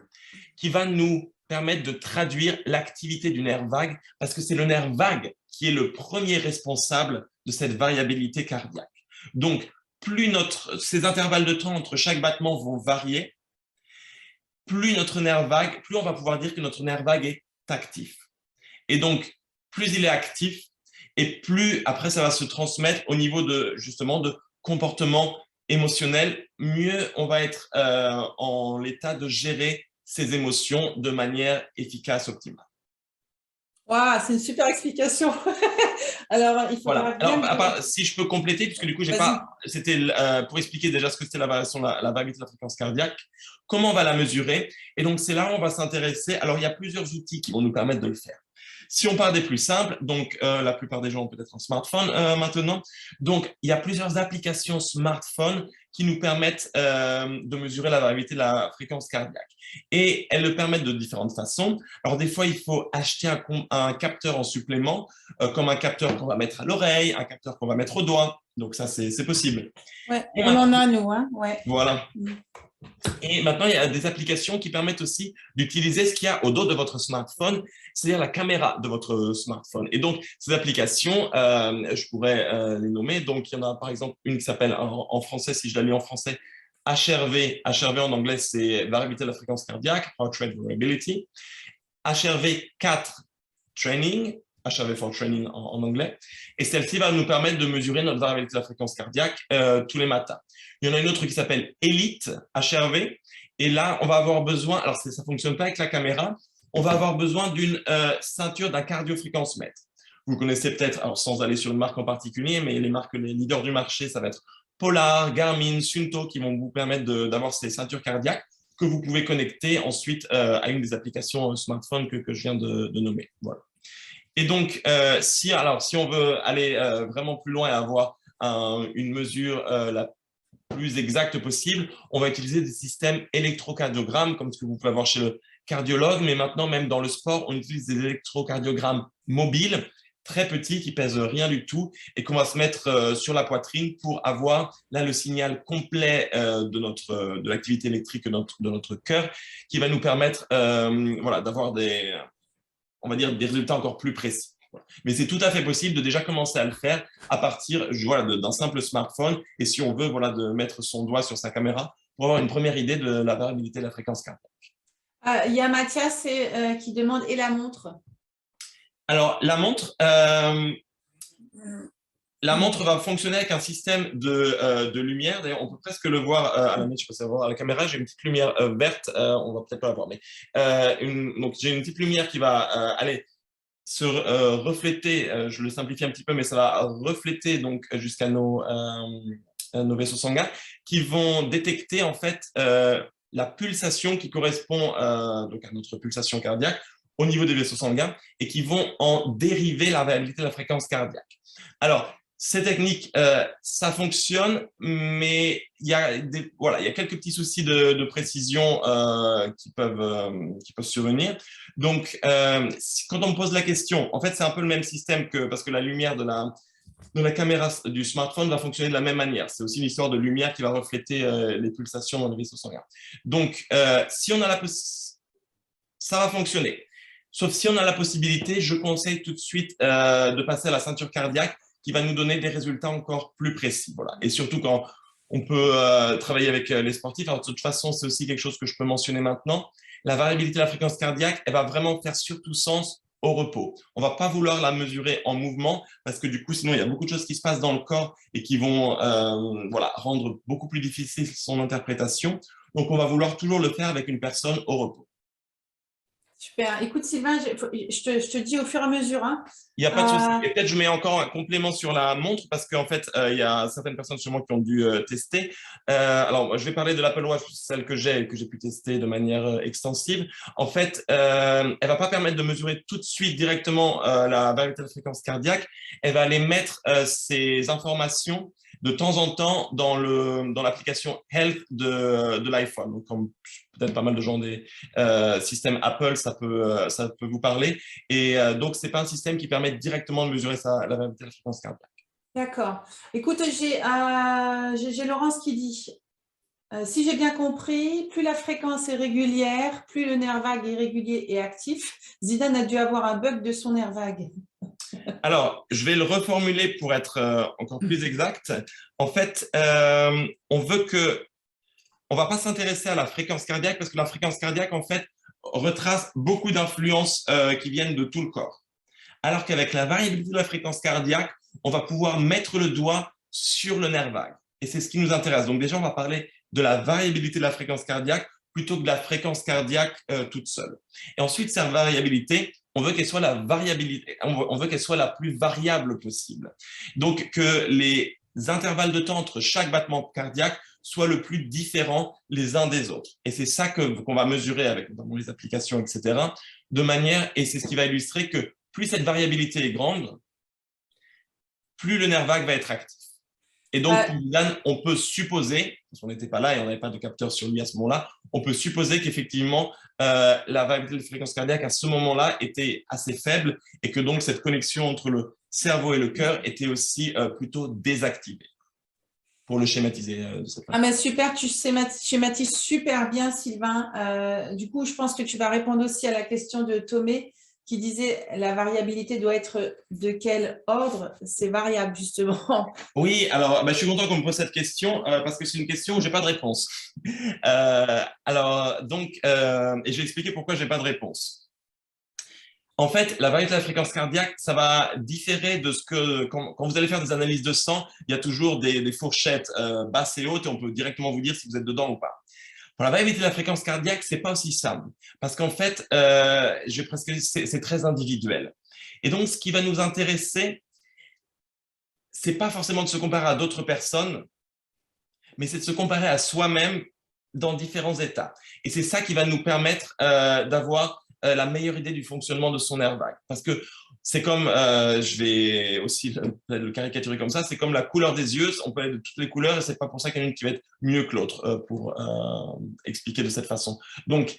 qui va nous permettre de traduire l'activité du nerf vague parce que c'est le nerf vague qui est le premier responsable de cette variabilité cardiaque. Donc, plus ces intervalles de temps entre chaque battement vont varier, plus notre nerf vague, plus on va pouvoir dire que notre nerf vague est actif. Et donc, plus il est actif, et plus après ça va se transmettre au niveau de justement de comportement émotionnel, mieux on va être en l'état de gérer ses émotions de manière efficace, optimale. Waouh, c'est une super explication. Alors, il faudra voilà. bien… Alors, si je peux compléter, puisque du coup, j'ai pas, c'était pour expliquer déjà ce que c'était la variation, la variabilité de la fréquence cardiaque, comment on va la mesurer. Et donc, c'est là où on va s'intéresser. Alors, il y a plusieurs outils qui vont nous permettre de le faire. Si on part des plus simples, donc la plupart des gens ont peut-être un smartphone maintenant. Donc, il y a plusieurs applications smartphone qui nous permettent de mesurer la variabilité de la fréquence cardiaque. Et elles le permettent de différentes façons. Alors, des fois, il faut acheter un capteur en supplément, comme un capteur qu'on va mettre à l'oreille, un capteur qu'on va mettre au doigt. Donc, ça, c'est possible. Ouais, on en a, nous. Hein, ouais. Voilà. Et maintenant, il y a des applications qui permettent aussi d'utiliser ce qu'il y a au dos de votre smartphone, c'est-à-dire la caméra de votre smartphone. Et donc, ces applications, je pourrais les nommer. Donc, il y en a par exemple une qui s'appelle en français, si je la lis en français, HRV. HRV en anglais, c'est variabilité de la fréquence cardiaque, Heart Rate Variability. HRV4 Training, HRV for Training en anglais. Et celle-ci va nous permettre de mesurer notre variabilité de la fréquence cardiaque tous les matins. Il y en a une autre qui s'appelle Elite HRV. Et là, on va avoir besoin, alors ça ne fonctionne pas avec la caméra, on va avoir besoin d'une ceinture d'un cardiofréquencemètre. Vous connaissez peut-être, alors sans aller sur une marque en particulier, mais les leaders du marché, ça va être Polar, Garmin, Suunto qui vont vous permettre d'avoir ces ceintures cardiaques que vous pouvez connecter ensuite à une des applications smartphone que je viens de nommer. Voilà. Et donc, si on veut aller vraiment plus loin et avoir une mesure la plus exacte possible, on va utiliser des systèmes électrocardiogrammes comme ce que vous pouvez avoir chez le cardiologue, mais maintenant, même dans le sport, on utilise des électrocardiogrammes mobiles, très petits, qui pèsent rien du tout et qu'on va se mettre sur la poitrine pour avoir là le signal complet de l'activité électrique de notre cœur qui va nous permettre voilà, d'avoir on va dire, des résultats encore plus précis. Mais c'est tout à fait possible de déjà commencer à le faire à partir voilà, d'un simple smartphone et si on veut voilà, de mettre son doigt sur sa caméra pour avoir une première idée de la variabilité de la fréquence cardiaque. Il y a Mathias qui demande « et la montre ?» Alors, la montre va fonctionner avec un système de lumière. D'ailleurs, on peut presque le voir à la je sais pas si voir à la caméra. J'ai une petite lumière verte. On va peut-être pas la voir, mais donc j'ai une petite lumière qui va aller se refléter. Je le simplifie un petit peu, mais ça va refléter donc jusqu'à nos vaisseaux sanguins qui vont détecter en fait la pulsation qui correspond donc à notre pulsation cardiaque au niveau des vaisseaux sanguins et qui vont en dériver la variabilité de la fréquence cardiaque. Alors, ces techniques, ça fonctionne, mais il y a quelques petits soucis de précision qui peuvent survenir. Donc, quand on me pose la question, en fait, c'est un peu le même système parce que la lumière de la caméra du smartphone va fonctionner de la même manière. C'est aussi une histoire de lumière qui va refléter les pulsations dans les vaisseaux sanguins. Donc, si on a ça va fonctionner. Sauf si on a la possibilité, je conseille tout de suite de passer à la ceinture cardiaque qui va nous donner des résultats encore plus précis. Voilà. Et surtout quand on peut travailler avec les sportifs. Alors, de toute façon, c'est aussi quelque chose que je peux mentionner maintenant. La variabilité de la fréquence cardiaque, elle va vraiment faire surtout sens au repos. On ne va pas vouloir la mesurer en mouvement parce que du coup, sinon, il y a beaucoup de choses qui se passent dans le corps et qui vont rendre beaucoup plus difficile son interprétation. Donc, on va vouloir toujours le faire avec une personne au repos. Super. Écoute, Sylvain, je te dis au fur et à mesure, hein. Il n'y a pas de souci. Et peut-être je mets encore un complément sur la montre parce qu'en fait, il y a certaines personnes sûrement qui ont dû tester. Alors, je vais parler de l'Apple Watch, celle que j'ai et que j'ai pu tester de manière extensive. En fait, elle ne va pas permettre de mesurer tout de suite directement la variabilité de la fréquence cardiaque. Elle va aller mettre ces informations de temps en temps dans l'application Health de l'iPhone. Donc, comme peut-être pas mal de gens des systèmes Apple, ça peut vous parler. Et donc, ce n'est pas un système qui permet directement de mesurer la variabilité de la fréquence cardiaque. D'accord. Écoute, j'ai Laurence qui dit, si j'ai bien compris, plus la fréquence est régulière, plus le nerf vague est régulier et actif. Zidane a dû avoir un bug de son nerf vague. Alors, je vais le reformuler pour être encore plus exact. En fait, on va pas s'intéresser à la fréquence cardiaque parce que la fréquence cardiaque, en fait, retrace beaucoup d'influences qui viennent de tout le corps. Alors qu'avec la variabilité de la fréquence cardiaque, on va pouvoir mettre le doigt sur le nerf vague. Et c'est ce qui nous intéresse. Donc déjà, on va parler de la variabilité de la fréquence cardiaque plutôt que de la fréquence cardiaque toute seule. Et ensuite, cette variabilité, on veut qu'elle soit on veut qu'elle soit la plus variable possible. Donc que les intervalles de temps entre chaque battement cardiaque soient le plus différents les uns des autres. Et c'est ça qu'on va mesurer avec notamment les applications, etc. De manière, et c'est ce qui va illustrer que plus cette variabilité est grande, plus le nerf vague va être actif. Et donc, pour Yann, on peut supposer, parce qu'on n'était pas là et on n'avait pas de capteur sur lui à ce moment-là, on peut supposer qu'effectivement, la variabilité de fréquence cardiaque à ce moment-là était assez faible et que donc cette connexion entre le cerveau et le cœur était aussi plutôt désactivée, pour le schématiser de cette façon. Ah mais super, tu schématises super bien, Sylvain. Du coup, je pense que tu vas répondre aussi à la question de Tomé qui disait la variabilité doit être de quel ordre? C'est variable, justement. Oui, alors je suis content qu'on me pose cette question parce que c'est une question où je n'ai pas de réponse. Et je vais expliquer pourquoi je n'ai pas de réponse. En fait, la variabilité de la fréquence cardiaque, ça va différer de ce que, quand vous allez faire des analyses de sang, il y a toujours des fourchettes basses et hautes et on peut directement vous dire si vous êtes dedans ou pas. Pour la variabilité de la fréquence cardiaque, c'est pas aussi simple parce qu'en fait, c'est très individuel. Et donc, ce qui va nous intéresser, c'est pas forcément de se comparer à d'autres personnes, mais c'est de se comparer à soi-même dans différents états. Et c'est ça qui va nous permettre d'avoir la meilleure idée du fonctionnement de son nerf vague. Parce que c'est comme, je vais aussi le caricaturer comme ça, c'est comme la couleur des yeux, on peut être de toutes les couleurs et c'est pas pour ça qu'il y en a une qui va être mieux que l'autre, pour expliquer de cette façon. Donc,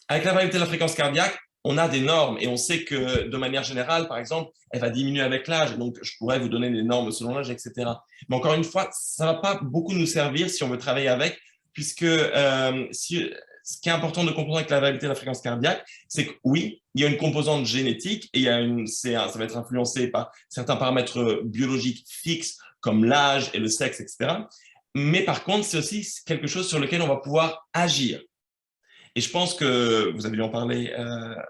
avec la variabilité de la fréquence cardiaque, on a des normes et on sait que de manière générale, par exemple, elle va diminuer avec l'âge. Donc, je pourrais vous donner des normes selon l'âge, etc. Mais encore une fois, ça ne va pas beaucoup nous servir si on veut travailler avec, puisque ce qui est important de comprendre avec la variabilité de la fréquence cardiaque, c'est que oui, il y a une composante génétique et ça va être influencé par certains paramètres biologiques fixes comme l'âge et le sexe, etc. Mais par contre, c'est aussi quelque chose sur lequel on va pouvoir agir. Et je pense que vous avez dû en parler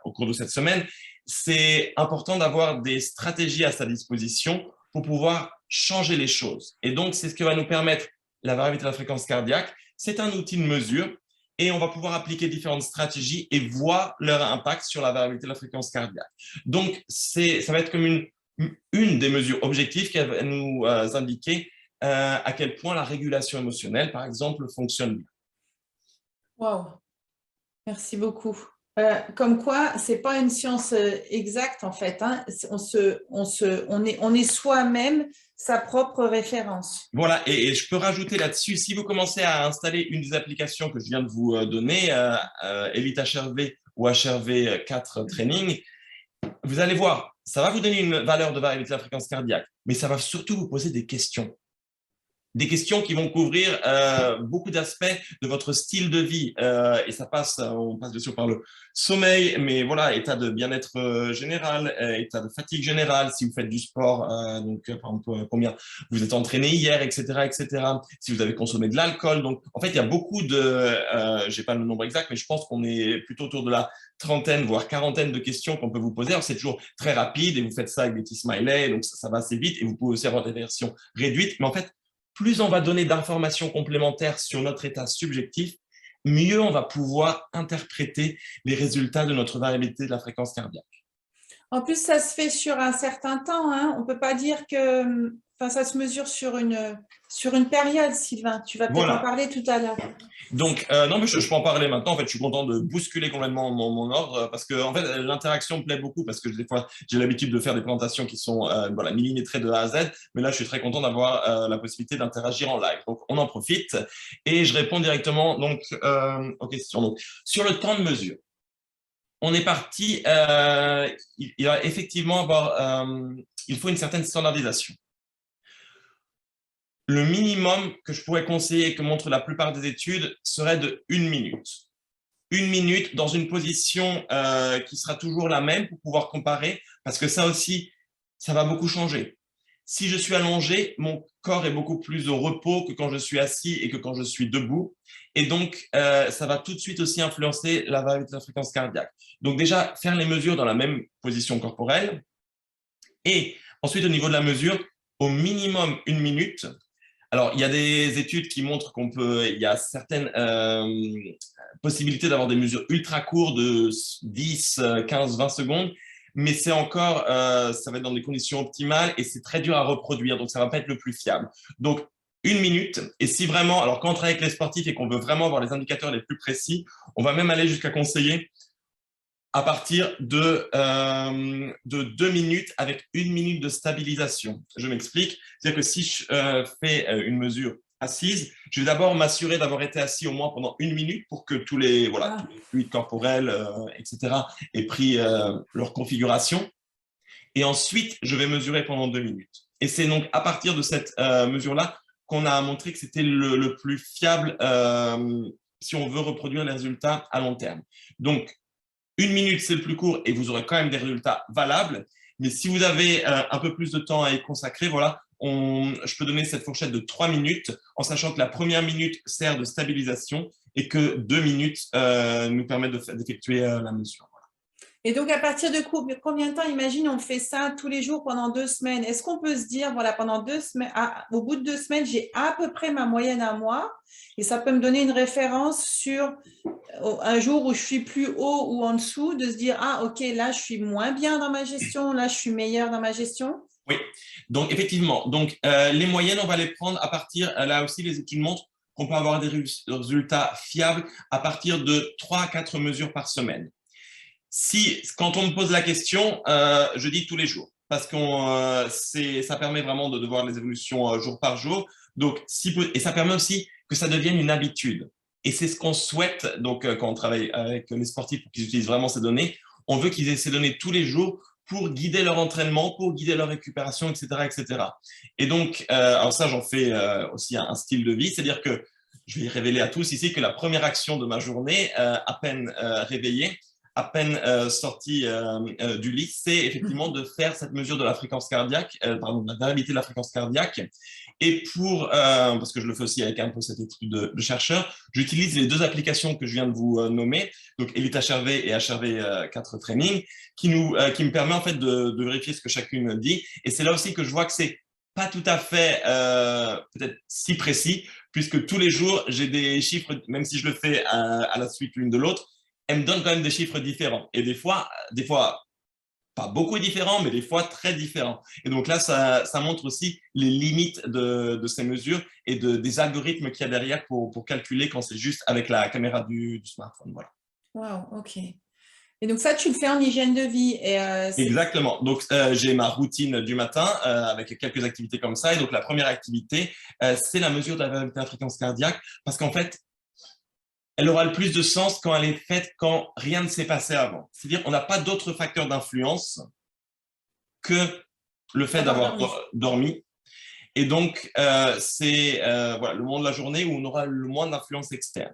au cours de cette semaine, c'est important d'avoir des stratégies à sa disposition pour pouvoir changer les choses. Et donc, c'est ce qui va nous permettre la variabilité de la fréquence cardiaque. C'est un outil de mesure et on va pouvoir appliquer différentes stratégies et voir leur impact sur la variabilité de la fréquence cardiaque. Donc, ça va être comme une des mesures objectives qui va nous indiquer à quel point la régulation émotionnelle, par exemple, fonctionne bien. Wow. Merci beaucoup. Comme quoi, ce n'est pas une science exacte en fait. Hein. On est soi-même sa propre référence. Voilà, et je peux rajouter là-dessus, si vous commencez à installer une des applications que je viens de vous donner, Elite HRV ou HRV 4 Training, vous allez voir, ça va vous donner une valeur de variabilité de la fréquence cardiaque, mais ça va surtout vous poser des questions. Des questions qui vont couvrir beaucoup d'aspects de votre style de vie. Et ça on passe bien sûr par le sommeil, mais voilà, état de bien-être général, état de fatigue générale, si vous faites du sport, donc par exemple, combien vous êtes entraîné hier, etc., etc. Si vous avez consommé de l'alcool. Donc, en fait, il y a beaucoup j'ai pas le nombre exact, mais je pense qu'on est plutôt autour de la trentaine, voire quarantaine de questions qu'on peut vous poser. Alors, c'est toujours très rapide et vous faites ça avec des petits smileys, donc ça va assez vite et vous pouvez aussi avoir des versions réduites. Mais en fait, plus on va donner d'informations complémentaires sur notre état subjectif, mieux on va pouvoir interpréter les résultats de notre variabilité de la fréquence cardiaque. En plus, ça se fait sur un certain temps, hein. On ne peut pas dire que ça se mesure sur une période, Sylvain. Tu vas peut-être en Voilà. parler tout à l'heure. Donc, non, mais je peux en parler maintenant. En fait, je suis content de bousculer complètement mon ordre parce que, en fait, l'interaction me plaît beaucoup parce que des fois, j'ai l'habitude de faire des présentations qui sont voilà, millimétrées de A à Z. Mais là, je suis très content d'avoir la possibilité d'interagir en live. Donc, on en profite et je réponds directement donc, aux questions. Donc, sur le temps de mesure, on est parti. Il va effectivement avoir, il faut une certaine standardisation. Le minimum que je pourrais conseiller et que montrent la plupart des études serait de 1 minute. 1 minute dans une position qui sera toujours la même pour pouvoir comparer, parce que ça aussi, ça va beaucoup changer. Si je suis allongé, mon corps est beaucoup plus au repos que quand je suis assis et que quand je suis debout. Et donc, ça va tout de suite aussi influencer la variabilité de la fréquence cardiaque. Donc déjà, faire les mesures dans la même position corporelle. Et ensuite, au niveau de la mesure, au minimum 1 minute. Alors, il y a des études qui montrent il y a certaines possibilités d'avoir des mesures ultra courtes de 10, 15, 20 secondes, mais c'est encore, ça va être dans des conditions optimales et c'est très dur à reproduire, donc ça ne va pas être le plus fiable. Donc, 1 minute, et si vraiment, alors quand on travaille avec les sportifs et qu'on veut vraiment avoir les indicateurs les plus précis, on va même aller jusqu'à conseiller à partir de 2 minutes avec 1 minute de stabilisation. Je m'explique. C'est-à-dire que si je fais une mesure assise, je vais d'abord m'assurer d'avoir été assis au moins pendant 1 minute pour que tous les fluides corporels, etc., aient pris leur configuration. Et ensuite, je vais mesurer pendant 2 minutes. Et c'est donc à partir de cette mesure-là qu'on a montré que c'était le plus fiable si on veut reproduire les résultats à long terme. Donc, 1 minute, c'est le plus court et vous aurez quand même des résultats valables. Mais si vous avez un peu plus de temps à y consacrer, voilà, je peux donner cette fourchette de 3 minutes en sachant que la première minute sert de stabilisation et que 2 minutes nous permettent d'effectuer la mesure. Et donc, à partir de combien de temps, imagine, on fait ça tous les jours pendant 2 semaines. Est-ce qu'on peut se dire, voilà, pendant 2 semaines, au bout de 2 semaines, j'ai à peu près ma moyenne à moi et ça peut me donner une référence sur un jour où je suis plus haut ou en dessous, de se dire, ah, ok, là, je suis moins bien dans ma gestion, là, je suis meilleur dans ma gestion. Oui, donc effectivement, donc, les moyennes, on va les prendre à partir, là aussi, les études montrent qu'on peut avoir des résultats fiables à partir de 3 à 4 mesures par semaine. Quand on me pose la question, je dis tous les jours, parce que ça permet vraiment de voir les évolutions jour par jour. Donc, et ça permet aussi que ça devienne une habitude. Et c'est ce qu'on souhaite, donc, quand on travaille avec les sportifs pour qu'ils utilisent vraiment ces données, on veut qu'ils aient ces données tous les jours pour guider leur entraînement, pour guider leur récupération, etc., etc. Et donc, alors ça, j'en fais aussi un style de vie, c'est-à-dire que je vais révéler à tous ici que la première action de ma journée, à peine réveillée, à peine sorti du lit, c'est effectivement de faire cette mesure de la fréquence cardiaque, pardon, de la variabilité de la fréquence cardiaque. Et parce que je le fais aussi avec un peu cette étude de chercheur, j'utilise les 2 applications que je viens de vous nommer, donc Elite HRV et HRV 4 Training, qui me permet en fait de vérifier ce que chacune dit. Et c'est là aussi que je vois que c'est pas tout à fait peut-être si précis, puisque tous les jours, j'ai des chiffres, même si je le fais à la suite l'une de l'autre, elle me donne quand même des chiffres différents. Et des fois pas beaucoup différents, mais des fois très différents. Et donc là, ça montre aussi les limites de ces mesures et des algorithmes qu'il y a derrière pour calculer quand c'est juste avec la caméra du smartphone. Voilà. Wow, ok. Et donc ça, tu le fais en hygiène de vie. Exactement. Donc, j'ai ma routine du matin avec quelques activités comme ça. Et donc, la première activité, c'est la mesure de la fréquence cardiaque parce qu'en fait, elle aura le plus de sens quand elle est faite quand rien ne s'est passé avant. C'est-à-dire qu'on n'a pas d'autres facteurs d'influence que le fait d'avoir dormi. Et donc, c'est voilà, le moment de la journée où on aura le moins d'influence externe.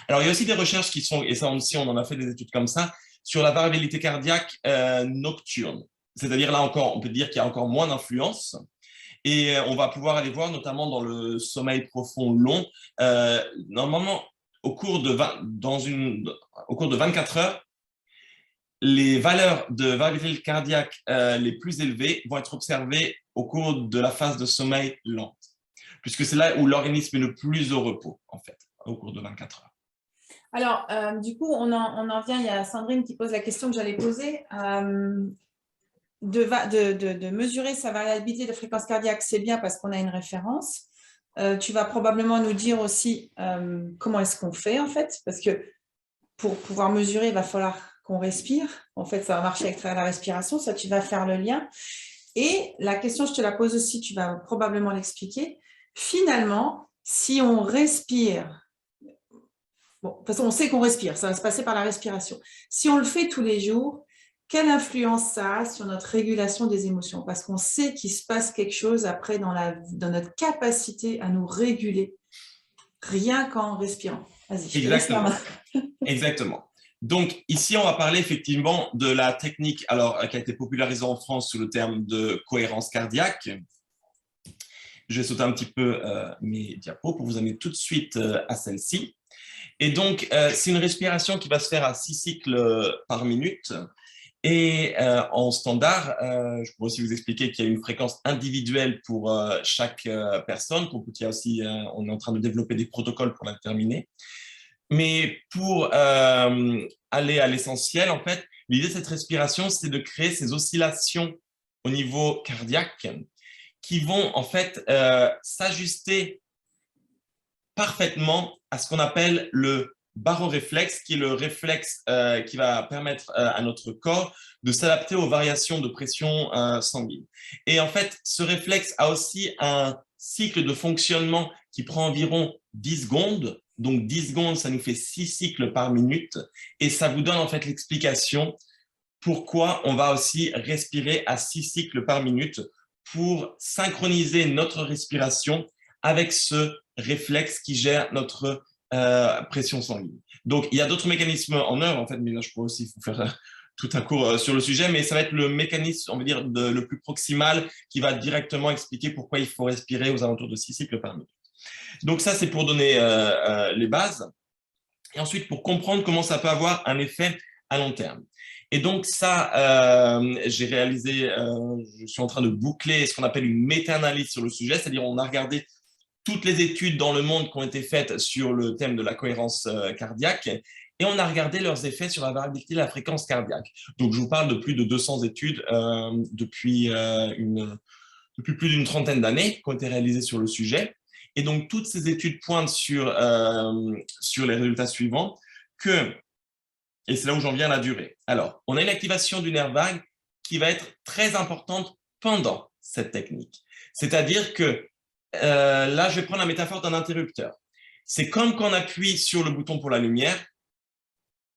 Alors, il y a aussi des recherches qui sont, et ça aussi, on en a fait des études comme ça, sur la variabilité cardiaque nocturne. C'est-à-dire, là encore, on peut dire qu'il y a encore moins d'influence. Et on va pouvoir aller voir, notamment dans le sommeil profond long, normalement, au cours de 24 heures, les valeurs de variabilité cardiaque les plus élevées vont être observées au cours de la phase de sommeil lente, puisque c'est là où l'organisme est le plus au repos, en fait, au cours de 24 heures. Alors, du coup, on en vient, il y a Sandrine qui pose la question que j'allais poser. De mesurer sa variabilité de fréquence cardiaque, c'est bien parce qu'on a une référence. Tu vas probablement nous dire aussi comment est-ce qu'on fait, en fait, parce que pour pouvoir mesurer, il va falloir qu'on respire. En fait, ça va marcher avec la respiration, ça, tu vas faire le lien. Et la question, je te la pose aussi, tu vas probablement l'expliquer. Finalement, si on respire, bon, de toute façon, on sait qu'on respire, ça va se passer par la respiration. Si on le fait tous les jours, quelle influence ça a sur notre régulation des émotions? Parce qu'on sait qu'il se passe quelque chose après dans notre capacité à nous réguler, rien qu'en respirant. Vas-y, je te laisse la Exactement. main. Exactement. Donc, ici, on va parler effectivement de la technique alors, qui a été popularisée en France sous le terme de cohérence cardiaque. Je vais sauter un petit peu mes diapos pour vous amener tout de suite à celle-ci. Et donc, c'est une respiration qui va se faire à 6 cycles par minute. Et en standard, je pourrais aussi vous expliquer qu'il y a une fréquence individuelle pour chaque personne. Il y a aussi, on est en train de développer des protocoles pour la terminer. Mais pour aller à l'essentiel, en fait, l'idée de cette respiration, c'est de créer ces oscillations au niveau cardiaque qui vont en fait s'ajuster parfaitement à ce qu'on appelle le baroréflexe, qui est le réflexe qui va permettre à notre corps de s'adapter aux variations de pression sanguine. Et en fait, ce réflexe a aussi un cycle de fonctionnement qui prend environ 10 secondes. Donc 10 secondes, ça nous fait 6 cycles par minute. Et ça vous donne en fait l'explication pourquoi on va aussi respirer à 6 cycles par minute pour synchroniser notre respiration avec ce réflexe qui gère notre pression sanguine. Donc, il y a d'autres mécanismes en œuvre, en fait, mais là, je pourrais aussi vous faire tout un cours sur le sujet, mais ça va être le mécanisme, on va dire, le plus proximal qui va directement expliquer pourquoi il faut respirer aux alentours de 6 cycles par minute. Donc, ça, c'est pour donner les bases. Et ensuite, pour comprendre comment ça peut avoir un effet à long terme. Et donc ça, j'ai réalisé, je suis en train de boucler ce qu'on appelle une méta-analyse sur le sujet, c'est-à-dire on a regardé toutes les études dans le monde qui ont été faites sur le thème de la cohérence cardiaque et on a regardé leurs effets sur la variabilité de la fréquence cardiaque. Donc je vous parle de plus de 200 études depuis plus d'une trentaine d'années qui ont été réalisées sur le sujet. Et donc toutes ces études pointent sur les résultats suivants que et c'est là où j'en viens à la durée. Alors, on a une activation du nerf vague qui va être très importante pendant cette technique. C'est-à-dire que là, je vais prendre la métaphore d'un interrupteur. C'est comme quand on appuie sur le bouton pour la lumière.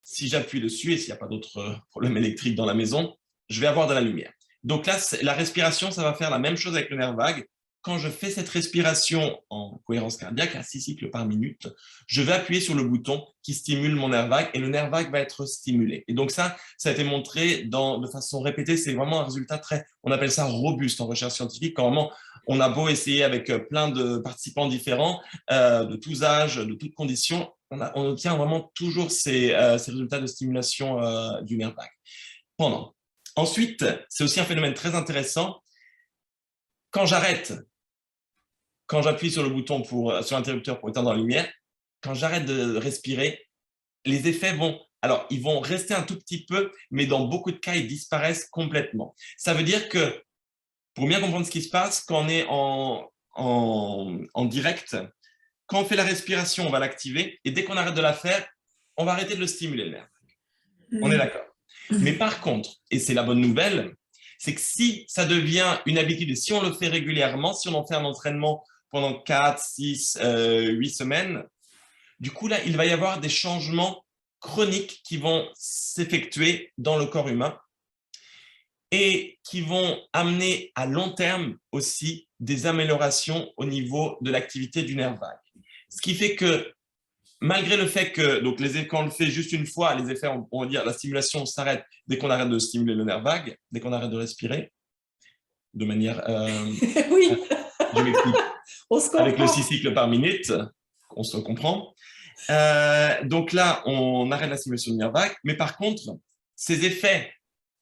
Si j'appuie dessus et s'il n'y a pas d'autres problèmes électriques dans la maison, je vais avoir de la lumière. Donc là, la respiration, ça va faire la même chose avec le nerf vague. Quand je fais cette respiration en cohérence cardiaque à 6 cycles par minute, je vais appuyer sur le bouton qui stimule mon nerf vague et le nerf vague va être stimulé. Et donc ça a été montré de façon répétée. C'est vraiment un résultat très, on appelle ça robuste en recherche scientifique. Quand vraiment, on a beau essayer avec plein de participants différents, de tous âges, de toutes conditions, on obtient vraiment toujours ces résultats de stimulation du nerf vague. Pendant. Ensuite, c'est aussi un phénomène très intéressant. Quand j'appuie sur le bouton sur l'interrupteur pour éteindre la lumière, quand j'arrête de respirer, les effets ils vont rester un tout petit peu, mais dans beaucoup de cas, ils disparaissent complètement. Ça veut dire que, pour bien comprendre ce qui se passe, quand on est en direct, quand on fait la respiration, on va l'activer, et dès qu'on arrête de la faire, on va arrêter de le stimuler, le nerf. On est d'accord. Mais par contre, et c'est la bonne nouvelle, c'est que si ça devient une habitude, et si on le fait régulièrement, si on en fait un entraînement pendant 4, 6, 8 semaines, du coup, là, il va y avoir des changements chroniques qui vont s'effectuer dans le corps humain et qui vont amener à long terme aussi des améliorations au niveau de l'activité du nerf vague. Ce qui fait que malgré le fait que donc quand on le fait juste une fois, les effets, on va dire, la stimulation s'arrête dès qu'on arrête de stimuler le nerf vague, dès qu'on arrête de respirer, de manière, Oui, je m'explique, on se avec le comprend. 6 cycles par minute, on se comprend. Donc là, on arrête la stimulation du nerf vague, mais par contre, ces effets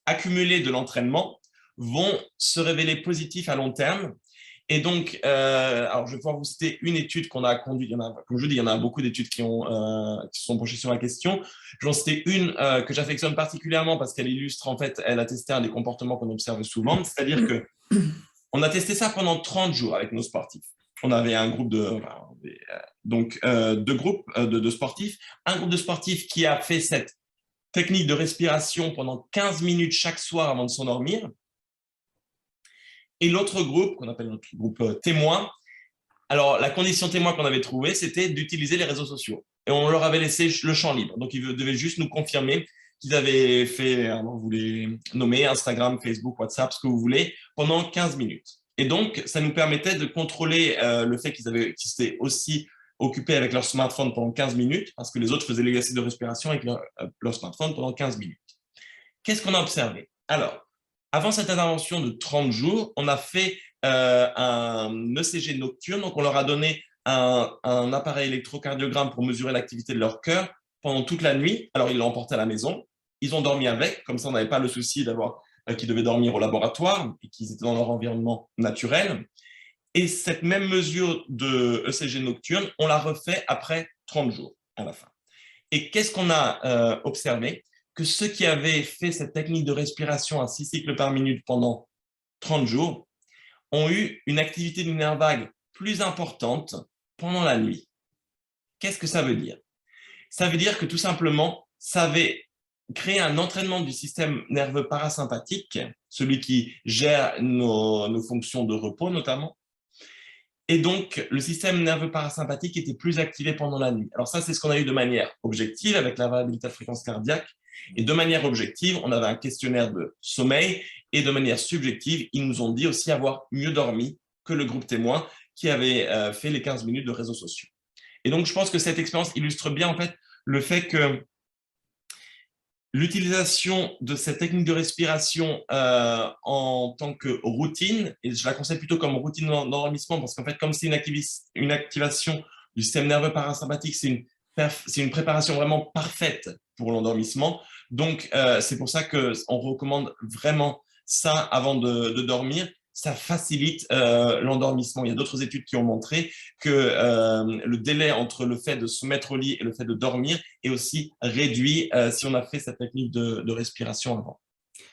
accumulés de l'entraînement vont se révéler positifs à long terme Et donc, alors je vais pouvoir vous citer une étude qu'on a conduite. Comme je vous dis, il y en a beaucoup d'études qui se sont penchées sur la question. Je vais en citer une que j'affectionne particulièrement parce qu'elle illustre, en fait, elle a testé un des comportements qu'on observe souvent, c'est-à-dire que on a testé ça pendant 30 jours avec nos sportifs. On avait un groupe deux groupes de sportifs. Un groupe de sportifs qui a fait cette technique de respiration pendant 15 minutes chaque soir avant de s'endormir. Et l'autre groupe, qu'on appelle notre groupe témoin, alors la condition témoin qu'on avait trouvée, c'était d'utiliser les réseaux sociaux. Et on leur avait laissé le champ libre. Donc, ils devaient juste nous confirmer qu'ils avaient fait, alors vous les nommez, Instagram, Facebook, WhatsApp, ce que vous voulez, pendant 15 minutes. Et donc, ça nous permettait de contrôler le fait qu'ils s'étaient aussi occupés avec leur smartphone pendant 15 minutes, parce que les autres faisaient l'exercice de respiration avec leur smartphone pendant 15 minutes. Qu'est-ce qu'on a observé? Alors, avant cette intervention de 30 jours, on a fait un ECG nocturne, donc on leur a donné un appareil électrocardiogramme pour mesurer l'activité de leur cœur pendant toute la nuit. Alors, ils l'ont emporté à la maison, ils ont dormi avec, comme ça on n'avait pas le souci d'avoir qu'ils devaient dormir au laboratoire et qu'ils étaient dans leur environnement naturel. Et cette même mesure de ECG nocturne, on l'a refait après 30 jours à la fin. Et qu'est-ce qu'on a observé? Que ceux qui avaient fait cette technique de respiration à 6 cycles par minute pendant 30 jours ont eu une activité du nerf vague plus importante pendant la nuit. Qu'est-ce que ça veut dire? Ça veut dire que tout simplement, ça avait créé un entraînement du système nerveux parasympathique, celui qui gère nos fonctions de repos notamment. Et donc, le système nerveux parasympathique était plus activé pendant la nuit. Alors ça, c'est ce qu'on a eu de manière objective avec la variabilité de fréquence cardiaque. Et de manière objective, on avait un questionnaire de sommeil. Et de manière subjective, ils nous ont dit aussi avoir mieux dormi que le groupe témoin qui avait fait les 15 minutes de réseaux sociaux. Et donc, je pense que cette expérience illustre bien en fait le fait que l'utilisation de cette technique de respiration en tant que routine, et je la conseille plutôt comme routine d'endormissement, parce qu'en fait, comme c'est une activation du système nerveux parasympathique, c'est une préparation vraiment parfaite pour l'endormissement. Donc, c'est pour ça qu'on recommande vraiment ça avant de dormir. Ça facilite l'endormissement. Il y a d'autres études qui ont montré que le délai entre le fait de se mettre au lit et le fait de dormir est aussi réduit si on a fait cette technique de respiration avant.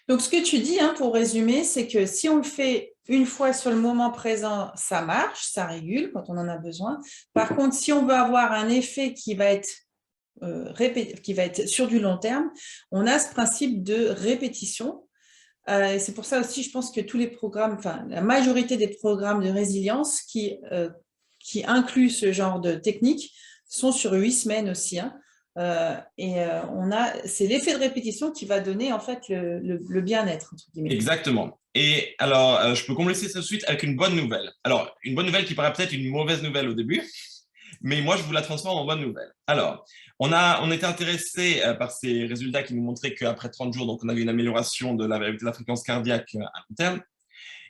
Donc, ce que tu dis, hein, pour résumer, c'est que si on le fait une fois sur le moment présent, ça marche, ça régule quand on en a besoin. Par contre, si on veut avoir un effet qui va être sur du long terme, on a ce principe de répétition. C'est pour ça aussi, je pense que tous les programmes, enfin la majorité des programmes de résilience qui incluent ce genre de technique sont sur 8 semaines aussi. Hein. C'est l'effet de répétition qui va donner en fait le bien-être, entre guillemets. Exactement. Et alors, je peux commencer tout de suite avec une bonne nouvelle. Alors, une bonne nouvelle qui paraît peut-être une mauvaise nouvelle au début, mais moi, je vous la transforme en bonne nouvelle. Alors, on était intéressé par ces résultats qui nous montraient qu'après 30 jours, donc on avait une amélioration de la fréquence cardiaque à long terme.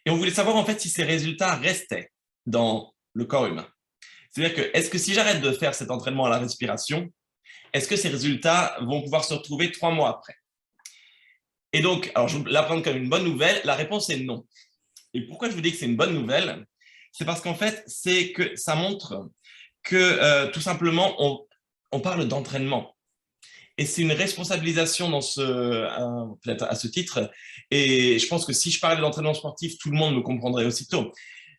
Et on voulait savoir en fait si ces résultats restaient dans le corps humain. C'est-à-dire que, est-ce que si j'arrête de faire cet entraînement à la respiration, est-ce que ces résultats vont pouvoir se retrouver 3 mois après? Et donc, alors je vais la prendre comme une bonne nouvelle, la réponse est non. Et pourquoi je vous dis que c'est une bonne nouvelle? C'est parce qu'en fait, c'est que ça montre que tout simplement, on parle d'entraînement. Et c'est une responsabilisation peut-être à ce titre. Et je pense que si je parlais d'entraînement sportif, tout le monde me comprendrait aussitôt.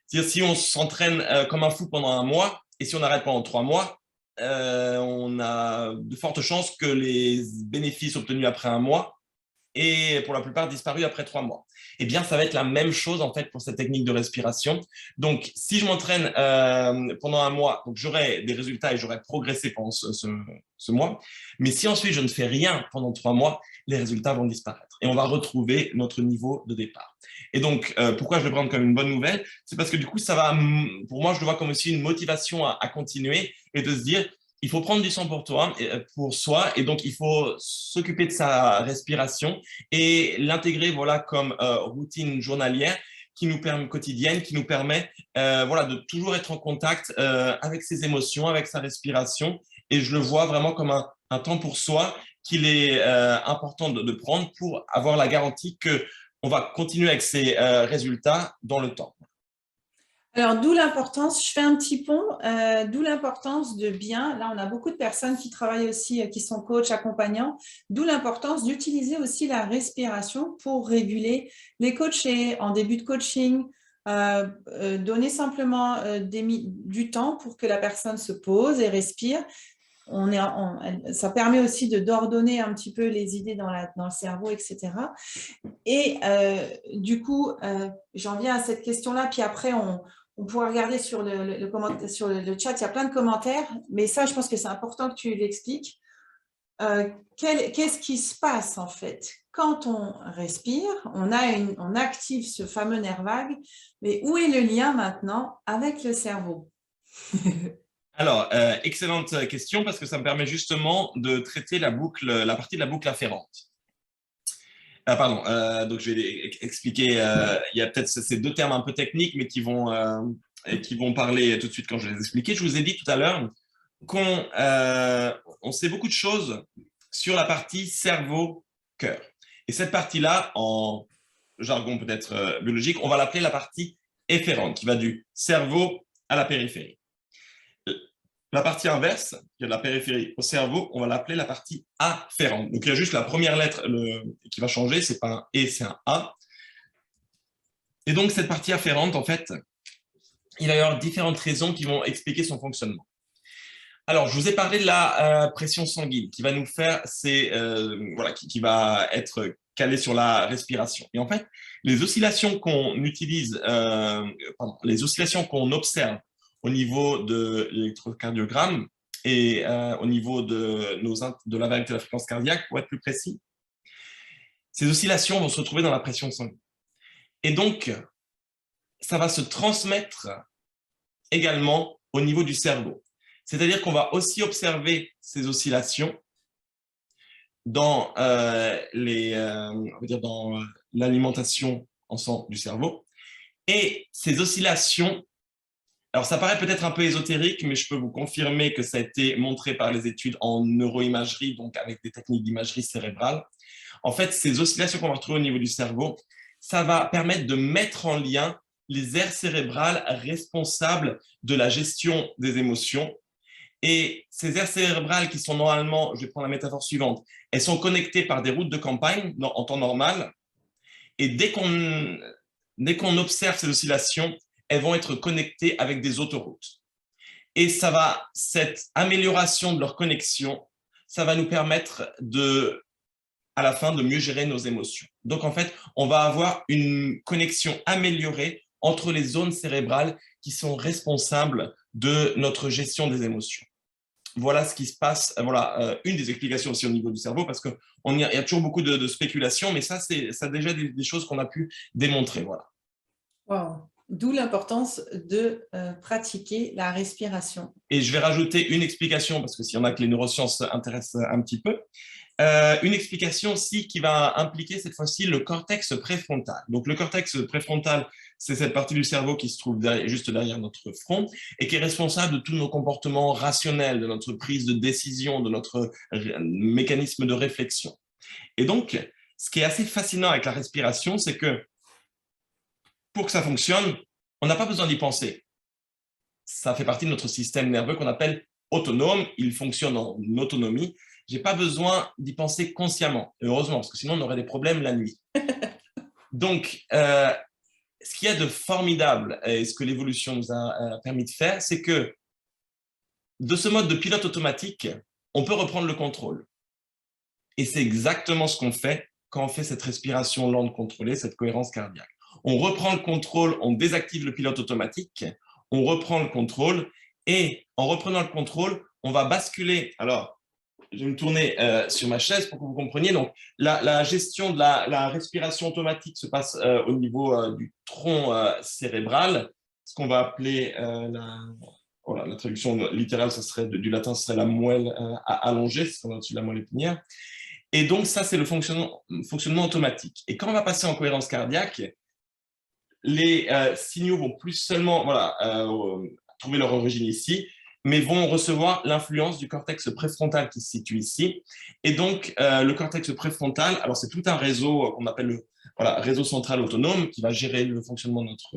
C'est-à-dire, si on s'entraîne comme un fou pendant un mois, et si on arrête pendant 3 mois, on a de fortes chances que les bénéfices obtenus après un mois et pour la plupart disparu après 3 mois. Eh bien, ça va être la même chose en fait pour cette technique de respiration. Donc, si je m'entraîne pendant un mois, donc j'aurai des résultats et j'aurai progressé pendant ce mois. Mais si ensuite je ne fais rien pendant 3 mois, les résultats vont disparaître et on va retrouver notre niveau de départ. Et donc, pourquoi je le prends comme une bonne nouvelle? C'est parce que du coup, ça va, pour moi, je le vois comme aussi une motivation à continuer et de se dire, il faut prendre du temps pour soi, et donc il faut s'occuper de sa respiration et l'intégrer voilà, comme routine journalière quotidienne, qui nous permet voilà, de toujours être en contact avec ses émotions, avec sa respiration. Et je le vois vraiment comme un temps pour soi qu'il est important de prendre pour avoir la garantie qu'on va continuer avec ces résultats dans le temps. Alors, d'où l'importance, je fais un petit pont, d'où l'importance de bien, là on a beaucoup de personnes qui travaillent aussi, qui sont coachs, accompagnants, d'où l'importance d'utiliser aussi la respiration pour réguler les coachés en début de coaching, donner simplement du temps pour que la personne se pose et respire. Ça permet aussi d'ordonner un petit peu les idées dans le cerveau, etc. Et du coup, j'en viens à cette question-là, puis après, on pourra regarder sur sur le chat, il y a plein de commentaires, mais ça, je pense que c'est important que tu l'expliques. Qu'est-ce qui se passe en fait quand on respire? On active ce fameux nerf vague, mais où est le lien maintenant avec le cerveau? Alors, excellente question parce que ça me permet justement de traiter la partie de la boucle afférente. Pardon, donc je vais expliquer, il y a peut-être ces deux termes un peu techniques, mais qui vont parler tout de suite quand je vais les expliquer. Je vous ai dit tout à l'heure qu'on sait beaucoup de choses sur la partie cerveau-cœur. Et cette partie-là, en jargon peut-être biologique, on va l'appeler la partie efférente, qui va du cerveau à la périphérie. La partie inverse, qui est de la périphérie au cerveau, on va l'appeler la partie afférente. Donc, il y a juste la première lettre qui va changer, c'est pas un E, c'est un A. Et donc, cette partie afférente, en fait, il va y avoir différentes raisons qui vont expliquer son fonctionnement. Alors, je vous ai parlé de la pression sanguine qui va nous faire, qui va être calée sur la respiration. Et en fait, les oscillations qu'on utilise, les oscillations qu'on observe au niveau de l'électrocardiogramme et au niveau de la variabilité de la fréquence cardiaque, pour être plus précis, ces oscillations vont se retrouver dans la pression sanguine. Et donc, ça va se transmettre également au niveau du cerveau. C'est-à-dire qu'on va aussi observer ces oscillations dans l'alimentation en sang du cerveau. Et ces oscillations, alors ça paraît peut-être un peu ésotérique, mais je peux vous confirmer que ça a été montré par les études en neuroimagerie, donc avec des techniques d'imagerie cérébrale. En fait, ces oscillations qu'on va retrouver au niveau du cerveau, ça va permettre de mettre en lien les aires cérébrales responsables de la gestion des émotions. Et ces aires cérébrales qui sont normalement, je vais prendre la métaphore suivante, elles sont connectées par des routes de campagne en temps normal. Et dès qu'on observe ces oscillations, elles vont être connectées avec des autoroutes. Et cette amélioration de leur connexion, ça va nous permettre à la fin de mieux gérer nos émotions. Donc en fait, on va avoir une connexion améliorée entre les zones cérébrales qui sont responsables de notre gestion des émotions. Voilà ce qui se passe, voilà une des explications aussi au niveau du cerveau, parce qu'il y a toujours beaucoup de spéculations, mais ça déjà des choses qu'on a pu démontrer. Voilà. Wow. D'où l'importance de pratiquer la respiration. Et je vais rajouter une explication, parce que s'il y en a que les neurosciences intéressent un petit peu, une explication aussi qui va impliquer cette fois-ci le cortex préfrontal. Donc le cortex préfrontal, c'est cette partie du cerveau qui se trouve juste derrière notre front et qui est responsable de tous nos comportements rationnels, de notre prise de décision, de notre mécanisme de réflexion. Et donc, ce qui est assez fascinant avec la respiration, c'est que pour que ça fonctionne, on n'a pas besoin d'y penser. Ça fait partie de notre système nerveux qu'on appelle autonome, il fonctionne en autonomie. Je n'ai pas besoin d'y penser consciemment, heureusement, parce que sinon on aurait des problèmes la nuit. Donc, ce qu'il y a de formidable et ce que l'évolution nous a permis de faire, c'est que de ce mode de pilote automatique, on peut reprendre le contrôle. Et c'est exactement ce qu'on fait quand on fait cette respiration lente contrôlée, cette cohérence cardiaque. On reprend le contrôle, on désactive le pilote automatique, on reprend le contrôle et en reprenant le contrôle, on va basculer. Alors, je vais me tourner sur ma chaise pour que vous compreniez. Donc, la gestion de la respiration automatique se passe au niveau du tronc cérébral, ce qu'on va appeler la traduction littérale, ça serait du latin, ce serait la moelle allongée, c'est ce qu'on a au-dessus de la moelle épinière. Et donc, ça, c'est le fonctionnement automatique. Et quand on va passer en cohérence cardiaque, les signaux vont plus seulement trouver leur origine ici, mais vont recevoir l'influence du cortex préfrontal qui se situe ici. Et donc, le cortex préfrontal, alors c'est tout un réseau qu'on appelle le réseau central autonome qui va gérer le fonctionnement de notre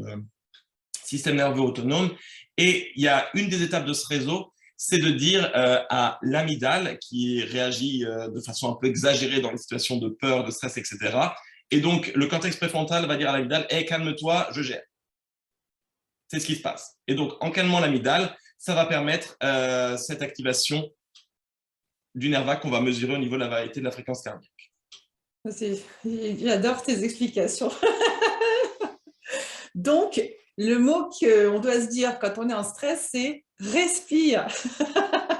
système nerveux autonome. Et il y a une des étapes de ce réseau, c'est de dire à l'amygdale, qui réagit de façon un peu exagérée dans les situations de peur, de stress, etc. Et donc, le cortex préfrontal va dire à l'amygdale, hey, calme-toi, je gère. C'est ce qui se passe. Et donc, en calmant l'amygdale, ça va permettre cette activation du nerf vague qu'on va mesurer au niveau de la variété de la fréquence cardiaque. J'adore tes explications. Donc, le mot qu'on doit se dire quand on est en stress, c'est respire.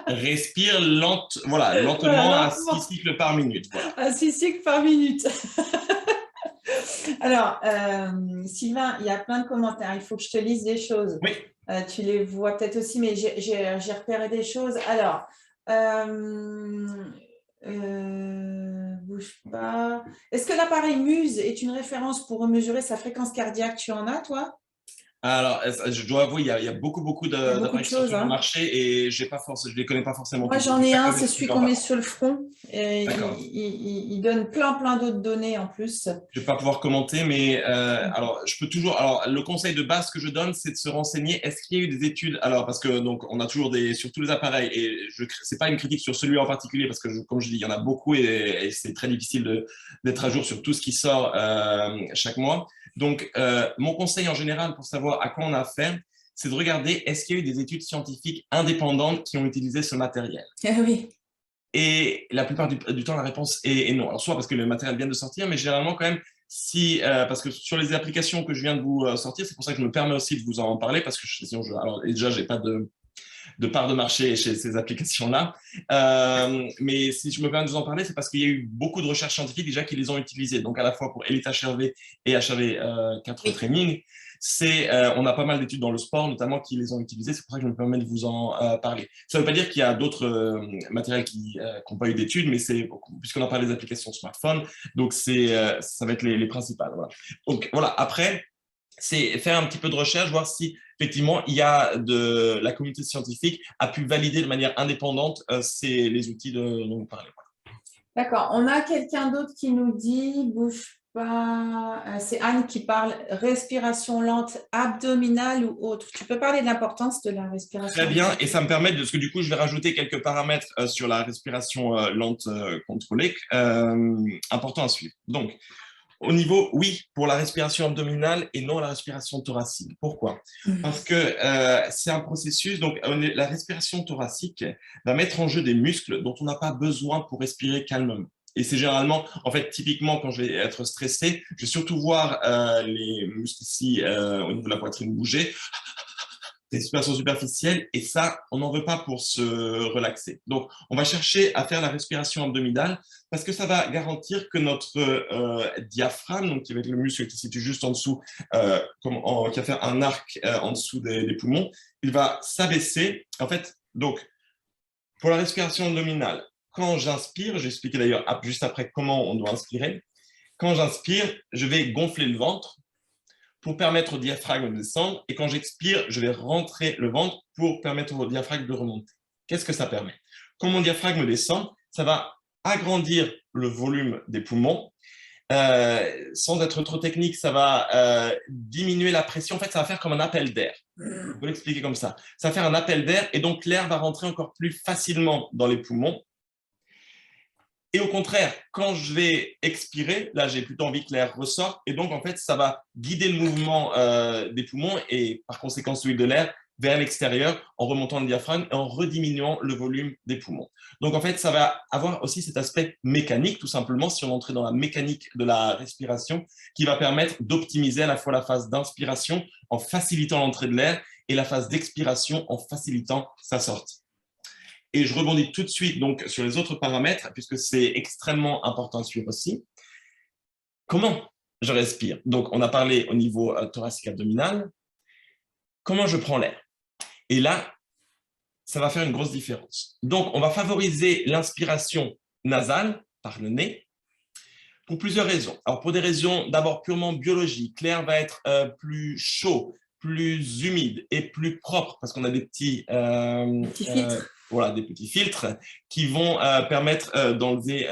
Respire lentement Voilà, à 6 cycles par minute. Voilà. À 6 cycles par minute. Alors, Sylvain, il y a plein de commentaires. Il faut que je te lise des choses. Oui. Tu les vois peut-être aussi, mais j'ai repéré des choses. Alors, bouge pas. Est-ce que l'appareil Muse est une référence pour mesurer sa fréquence cardiaque? Tu en as, toi? Alors, je dois avouer, il y a beaucoup d'appareils qui sont choses, sur le hein. marché et je ne les connais pas forcément Moi, tous. j'en ai un, c'est celui qu'on met sur le front. Et D'accord. il donne plein d'autres données en plus. Je ne vais pas pouvoir commenter, mais alors, je peux toujours. Alors, le conseil de base que je donne, c'est de se renseigner. Est-ce qu'il y a eu des études? Alors, parce que donc, on a toujours sur tous les appareils, et c'est pas une critique sur celui en particulier, parce que comme je dis, il y en a beaucoup et c'est très difficile d'être à jour sur tout ce qui sort chaque mois. Donc, mon conseil en général pour savoir à quoi on a affaire, c'est de regarder est-ce qu'il y a eu des études scientifiques indépendantes qui ont utilisé ce matériel. Oui. Et la plupart du temps, la réponse est non. Alors, soit parce que le matériel vient de sortir, mais généralement, quand même, parce que sur les applications que je viens de vous sortir, c'est pour ça que je me permets aussi de vous en parler, parce que sinon, alors, déjà, je n'ai pas de part de marché chez ces applications-là. Mais si je me permets de vous en parler, c'est parce qu'il y a eu beaucoup de recherches scientifiques déjà qui les ont utilisées. Donc, à la fois pour Elite HRV et HRV4 Training. On a pas mal d'études dans le sport, notamment, qui les ont utilisées. C'est pour ça que je me permets de vous en parler. Ça ne veut pas dire qu'il y a d'autres matériels qui n'ont pas eu d'études, mais puisqu'on a parlé des applications smartphone, donc ça va être les principales. Voilà. Donc, voilà. Après, c'est faire un petit peu de recherche, voir si effectivement la communauté scientifique a pu valider de manière indépendante les outils dont vous parlez. D'accord. On a quelqu'un d'autre qui nous dit, bouge pas, c'est Anne qui parle, respiration lente abdominale ou autre. Tu peux parler de l'importance de la respiration? Très bien, et ça me permet parce que du coup, je vais rajouter quelques paramètres sur la respiration lente contrôlée, important à suivre. Donc, au niveau, oui, pour la respiration abdominale et non la respiration thoracique. Pourquoi? Parce que c'est un processus, donc la respiration thoracique va mettre en jeu des muscles dont on n'a pas besoin pour respirer calmement. Et c'est généralement, en fait, typiquement, quand je vais être stressé, je vais surtout voir les muscles ici au niveau de la poitrine bouger, respiration superficielle, et ça, on n'en veut pas pour se relaxer. Donc, on va chercher à faire la respiration abdominale parce que ça va garantir que notre diaphragme, donc qui va être le muscle qui se situe juste en dessous, qui va faire un arc en dessous des poumons, il va s'abaisser. En fait, donc, pour la respiration abdominale, quand j'inspire, je vais expliquer d'ailleurs juste après comment on doit inspirer. Quand j'inspire, je vais gonfler le ventre pour permettre au diaphragme de descendre. Et quand j'expire, je vais rentrer le ventre pour permettre au diaphragme de remonter. Qu'est-ce que ça permet? Quand mon diaphragme descend, ça va agrandir le volume des poumons. Sans être trop technique, ça va diminuer la pression. En fait, ça va faire comme un appel d'air. On peut l'expliquer comme ça. Ça va faire un appel d'air et donc l'air va rentrer encore plus facilement dans les poumons. Et au contraire, quand je vais expirer, là, j'ai plutôt envie que l'air ressorte. Et donc, en fait, ça va guider le mouvement des poumons et par conséquent celui de l'air vers l'extérieur en remontant le diaphragme et en rediminuant le volume des poumons. Donc, en fait, ça va avoir aussi cet aspect mécanique, tout simplement, si on entrait dans la mécanique de la respiration, qui va permettre d'optimiser à la fois la phase d'inspiration en facilitant l'entrée de l'air et la phase d'expiration en facilitant sa sortie. Et je rebondis tout de suite donc, sur les autres paramètres, puisque c'est extrêmement important à suivre aussi. Comment je respire? Donc, on a parlé au niveau thoracique abdominal. Comment je prends l'air? Et là, ça va faire une grosse différence. Donc, on va favoriser l'inspiration nasale par le nez pour plusieurs raisons. Alors, pour des raisons d'abord purement biologiques, l'air va être plus chaud, plus humide et plus propre, parce qu'on a des petits filtres. Voilà, des petits filtres qui vont permettre d'enlever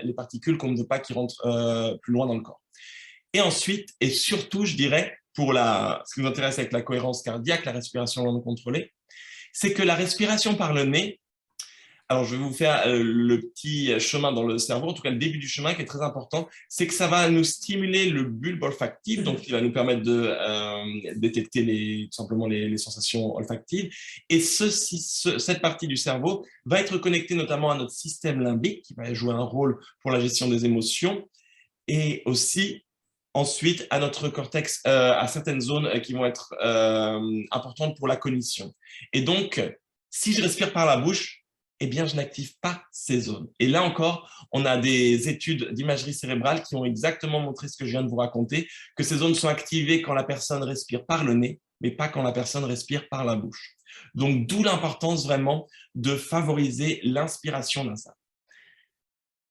les particules qu'on ne veut pas qui rentrent plus loin dans le corps. Et ensuite, et surtout, je dirais, ce qui nous intéresse avec la cohérence cardiaque, la respiration non contrôlée, c'est que la respiration par le nez, alors je vais vous faire le petit chemin dans le cerveau, en tout cas le début du chemin qui est très important, c'est que ça va nous stimuler le bulbe olfactif, donc qui va nous permettre de détecter tout simplement les sensations olfactives. Et cette partie du cerveau va être connectée notamment à notre système limbique, qui va jouer un rôle pour la gestion des émotions, et aussi ensuite à notre cortex, à certaines zones qui vont être importantes pour la cognition. Et donc, si je respire par la bouche, eh bien, je n'active pas ces zones. Et là encore, on a des études d'imagerie cérébrale qui ont exactement montré ce que je viens de vous raconter, que ces zones sont activées quand la personne respire par le nez, mais pas quand la personne respire par la bouche. Donc, d'où l'importance vraiment de favoriser l'inspiration nasale.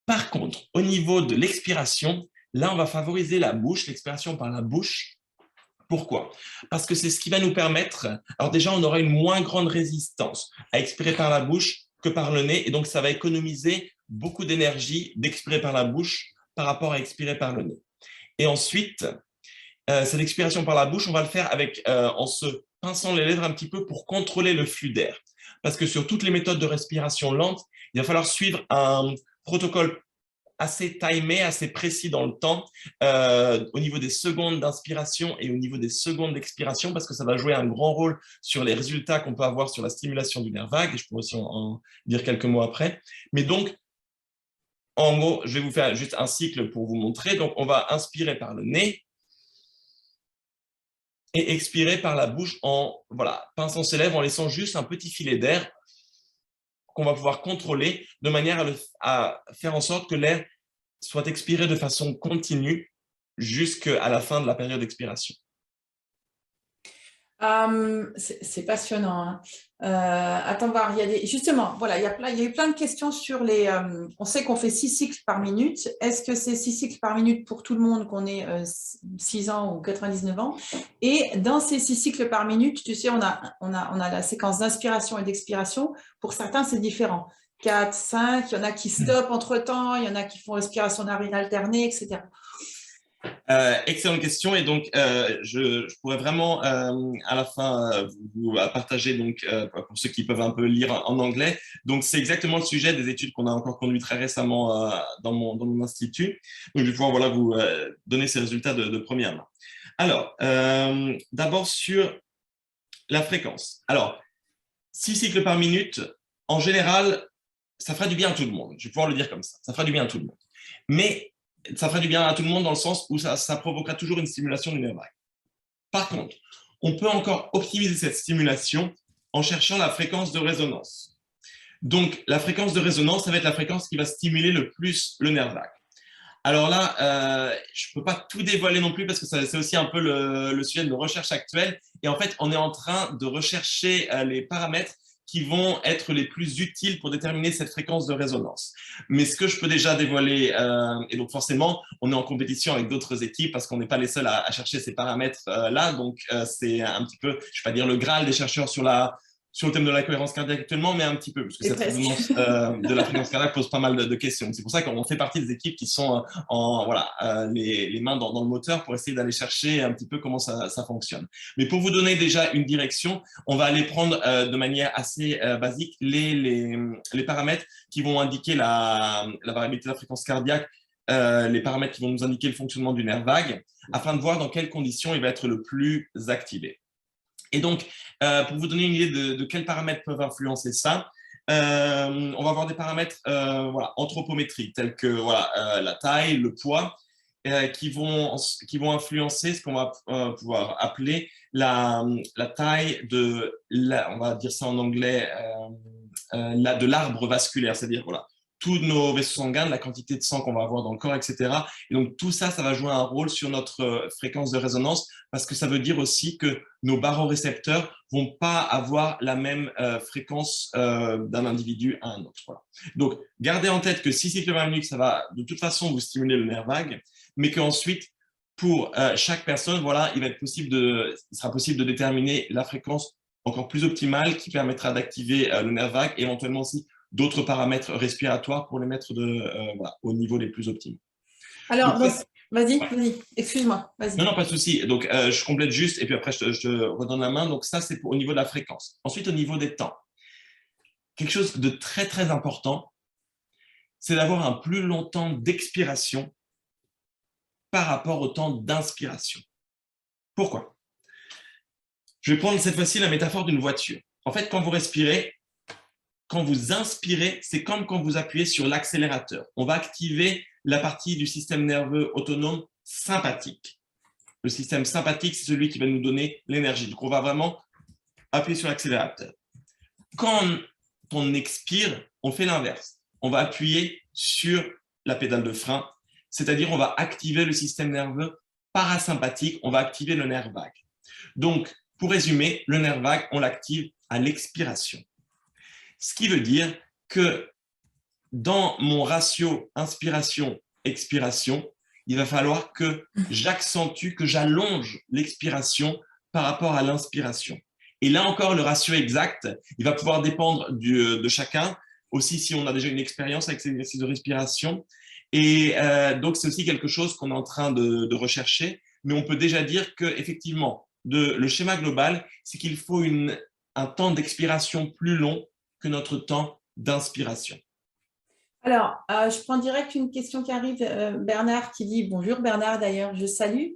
Par contre, au niveau de l'expiration, là, on va favoriser la bouche, l'expiration par la bouche. Pourquoi? Parce que c'est ce qui va nous permettre, alors déjà, on aura une moins grande résistance à expirer par la bouche que par le nez, et donc ça va économiser beaucoup d'énergie d'expirer par la bouche par rapport à expirer par le nez. Et ensuite, cette expiration par la bouche, on va le faire en se pinçant les lèvres un petit peu pour contrôler le flux d'air. Parce que sur toutes les méthodes de respiration lente, il va falloir suivre un protocole assez timé, assez précis dans le temps, au niveau des secondes d'inspiration et au niveau des secondes d'expiration, parce que ça va jouer un grand rôle sur les résultats qu'on peut avoir sur la stimulation du nerf vague, et je pourrais aussi en dire quelques mots après. Mais donc, en gros, je vais vous faire juste un cycle pour vous montrer. Donc, on va inspirer par le nez et expirer par la bouche en pinçant ses lèvres, en laissant juste un petit filet d'air qu'on va pouvoir contrôler de manière à faire en sorte que l'air soit expiré de façon continue jusqu'à la fin de la période d'expiration. C'est passionnant. Hein. Attends, voir, justement, voilà, il y a eu plein de questions sur les... on sait qu'on fait 6 cycles par minute. Est-ce que c'est 6 cycles par minute pour tout le monde, qu'on ait 6 ans ou 99 ans? Et dans ces 6 cycles par minute, tu sais, on a la séquence d'inspiration et d'expiration. Pour certains, c'est différent. 4, 5, il y en a qui stoppent entre-temps, il y en a qui font respiration narine alternée, etc. Excellente question, et donc je pourrais vraiment à la fin vous partager, donc pour ceux qui peuvent un peu lire en anglais, donc c'est exactement le sujet des études qu'on a encore conduites très récemment dans mon institut, donc je vais pouvoir vous donner ces résultats de première main. Alors, d'abord sur la fréquence. Alors, 6 cycles par minute, en général, ça fera du bien à tout le monde, je vais pouvoir le dire comme ça fera du bien à tout le monde, mais ça fera du bien à tout le monde dans le sens où ça provoquera toujours une stimulation du nerf vague. Par contre, on peut encore optimiser cette stimulation en cherchant la fréquence de résonance. Donc, la fréquence de résonance, ça va être la fréquence qui va stimuler le plus le nerf vague. Alors là, je ne peux pas tout dévoiler non plus parce que c'est aussi un peu le sujet de nos recherches actuelles. Et en fait, on est en train de rechercher les paramètres qui vont être les plus utiles pour déterminer cette fréquence de résonance. Mais ce que je peux déjà dévoiler, et donc forcément, on est en compétition avec d'autres équipes parce qu'on n'est pas les seuls à chercher ces paramètres-là. Donc, c'est un petit peu, je ne vais pas dire le Graal des chercheurs sur le thème de la cohérence cardiaque actuellement, mais un petit peu, parce que cette résonance de la fréquence cardiaque pose pas mal de questions. C'est pour ça qu'on fait partie des équipes qui sont les mains dans le moteur pour essayer d'aller chercher un petit peu comment ça fonctionne. Mais pour vous donner déjà une direction, on va aller prendre de manière assez basique les paramètres qui vont indiquer la variabilité de la fréquence cardiaque, les paramètres qui vont nous indiquer le fonctionnement du nerf vague, afin de voir dans quelles conditions il va être le plus activé. Et donc, pour vous donner une idée de quels paramètres peuvent influencer ça, on va avoir des paramètres anthropométriques, tels que la taille, le poids, qui vont influencer ce qu'on va pouvoir appeler la taille on va dire ça en anglais, de l'arbre vasculaire, c'est-à-dire tous nos vaisseaux sanguins, la quantité de sang qu'on va avoir dans le corps, etc. Et donc, tout ça, ça va jouer un rôle sur notre fréquence de résonance parce que ça veut dire aussi que nos barorécepteurs ne vont pas avoir la même fréquence d'un individu à un autre. Voilà. Donc, gardez en tête que 6 cycles par minute, ça va de toute façon vous stimuler le nerf vague, mais qu'ensuite, pour chaque personne, il sera possible de déterminer la fréquence encore plus optimale qui permettra d'activer le nerf vague et éventuellement aussi d'autres paramètres respiratoires pour les mettre au niveau les plus optimaux. Alors, Donc, donc, vas-y, ouais. vas-y, excuse-moi, Non, vas-y. non, pas de souci. Donc, je complète juste et puis après, je te redonne la main. Donc, ça, c'est au niveau de la fréquence. Ensuite, au niveau des temps. Quelque chose de très, très important, c'est d'avoir un plus long temps d'expiration par rapport au temps d'inspiration. Pourquoi? Je vais prendre cette fois-ci la métaphore d'une voiture. En fait, quand vous respirez, quand vous inspirez, c'est comme quand vous appuyez sur l'accélérateur. On va activer la partie du système nerveux autonome sympathique. Le système sympathique, c'est celui qui va nous donner l'énergie. Donc, on va vraiment appuyer sur l'accélérateur. Quand on expire, on fait l'inverse. On va appuyer sur la pédale de frein, c'est-à-dire on va activer le système nerveux parasympathique, on va activer le nerf vague. Donc, pour résumer, le nerf vague, on l'active à l'expiration. Ce qui veut dire que dans mon ratio inspiration-expiration, il va falloir que j'accentue, que j'allonge l'expiration par rapport à l'inspiration. Et là encore, le ratio exact, il va pouvoir dépendre de chacun, aussi si on a déjà une expérience avec ces exercices de respiration. Et donc, c'est aussi quelque chose qu'on est en train de rechercher, mais on peut déjà dire qu'effectivement, le schéma global, c'est qu'il faut un temps d'expiration plus long que notre temps d'inspiration. Alors, je prends direct une question qui arrive. Bernard qui dit, bonjour Bernard d'ailleurs, je salue.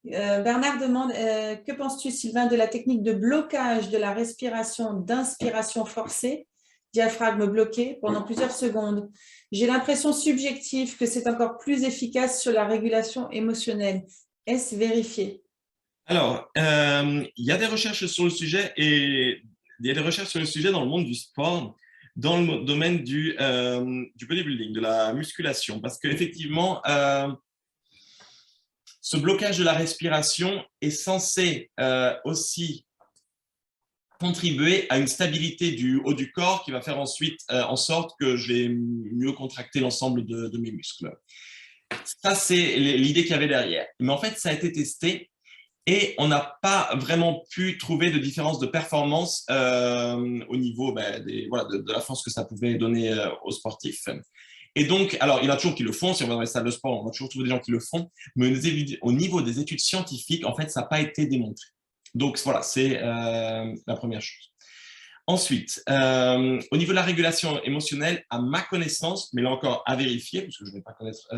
Bernard demande, que penses-tu Sylvain de la technique de blocage de la respiration d'inspiration forcée, diaphragme bloqué pendant plusieurs secondes? J'ai l'impression subjective que c'est encore plus efficace sur la régulation émotionnelle. Est-ce vérifié? Alors, il y a des recherches sur le sujet et il y a des recherches sur le sujet dans le monde du sport, dans le domaine du bodybuilding, de la musculation, parce qu'effectivement, ce blocage de la respiration est censé aussi contribuer à une stabilité du haut du corps qui va faire ensuite en sorte que je vais mieux contracter l'ensemble de mes muscles. Ça, c'est l'idée qu'il y avait derrière. Mais en fait, ça a été testé et on n'a pas vraiment pu trouver de différence de performance au niveau voilà, de la force que ça pouvait donner aux sportifs. Et donc, alors, il y en a toujours qui le font. Si on va dans les salles de sport, on va toujours trouver des gens qui le font. Mais au niveau des études scientifiques, en fait, ça n'a pas été démontré. Donc, voilà, c'est la première chose. Ensuite, au niveau de la régulation émotionnelle, à ma connaissance, mais là encore à vérifier, parce que je ne vais pas connaître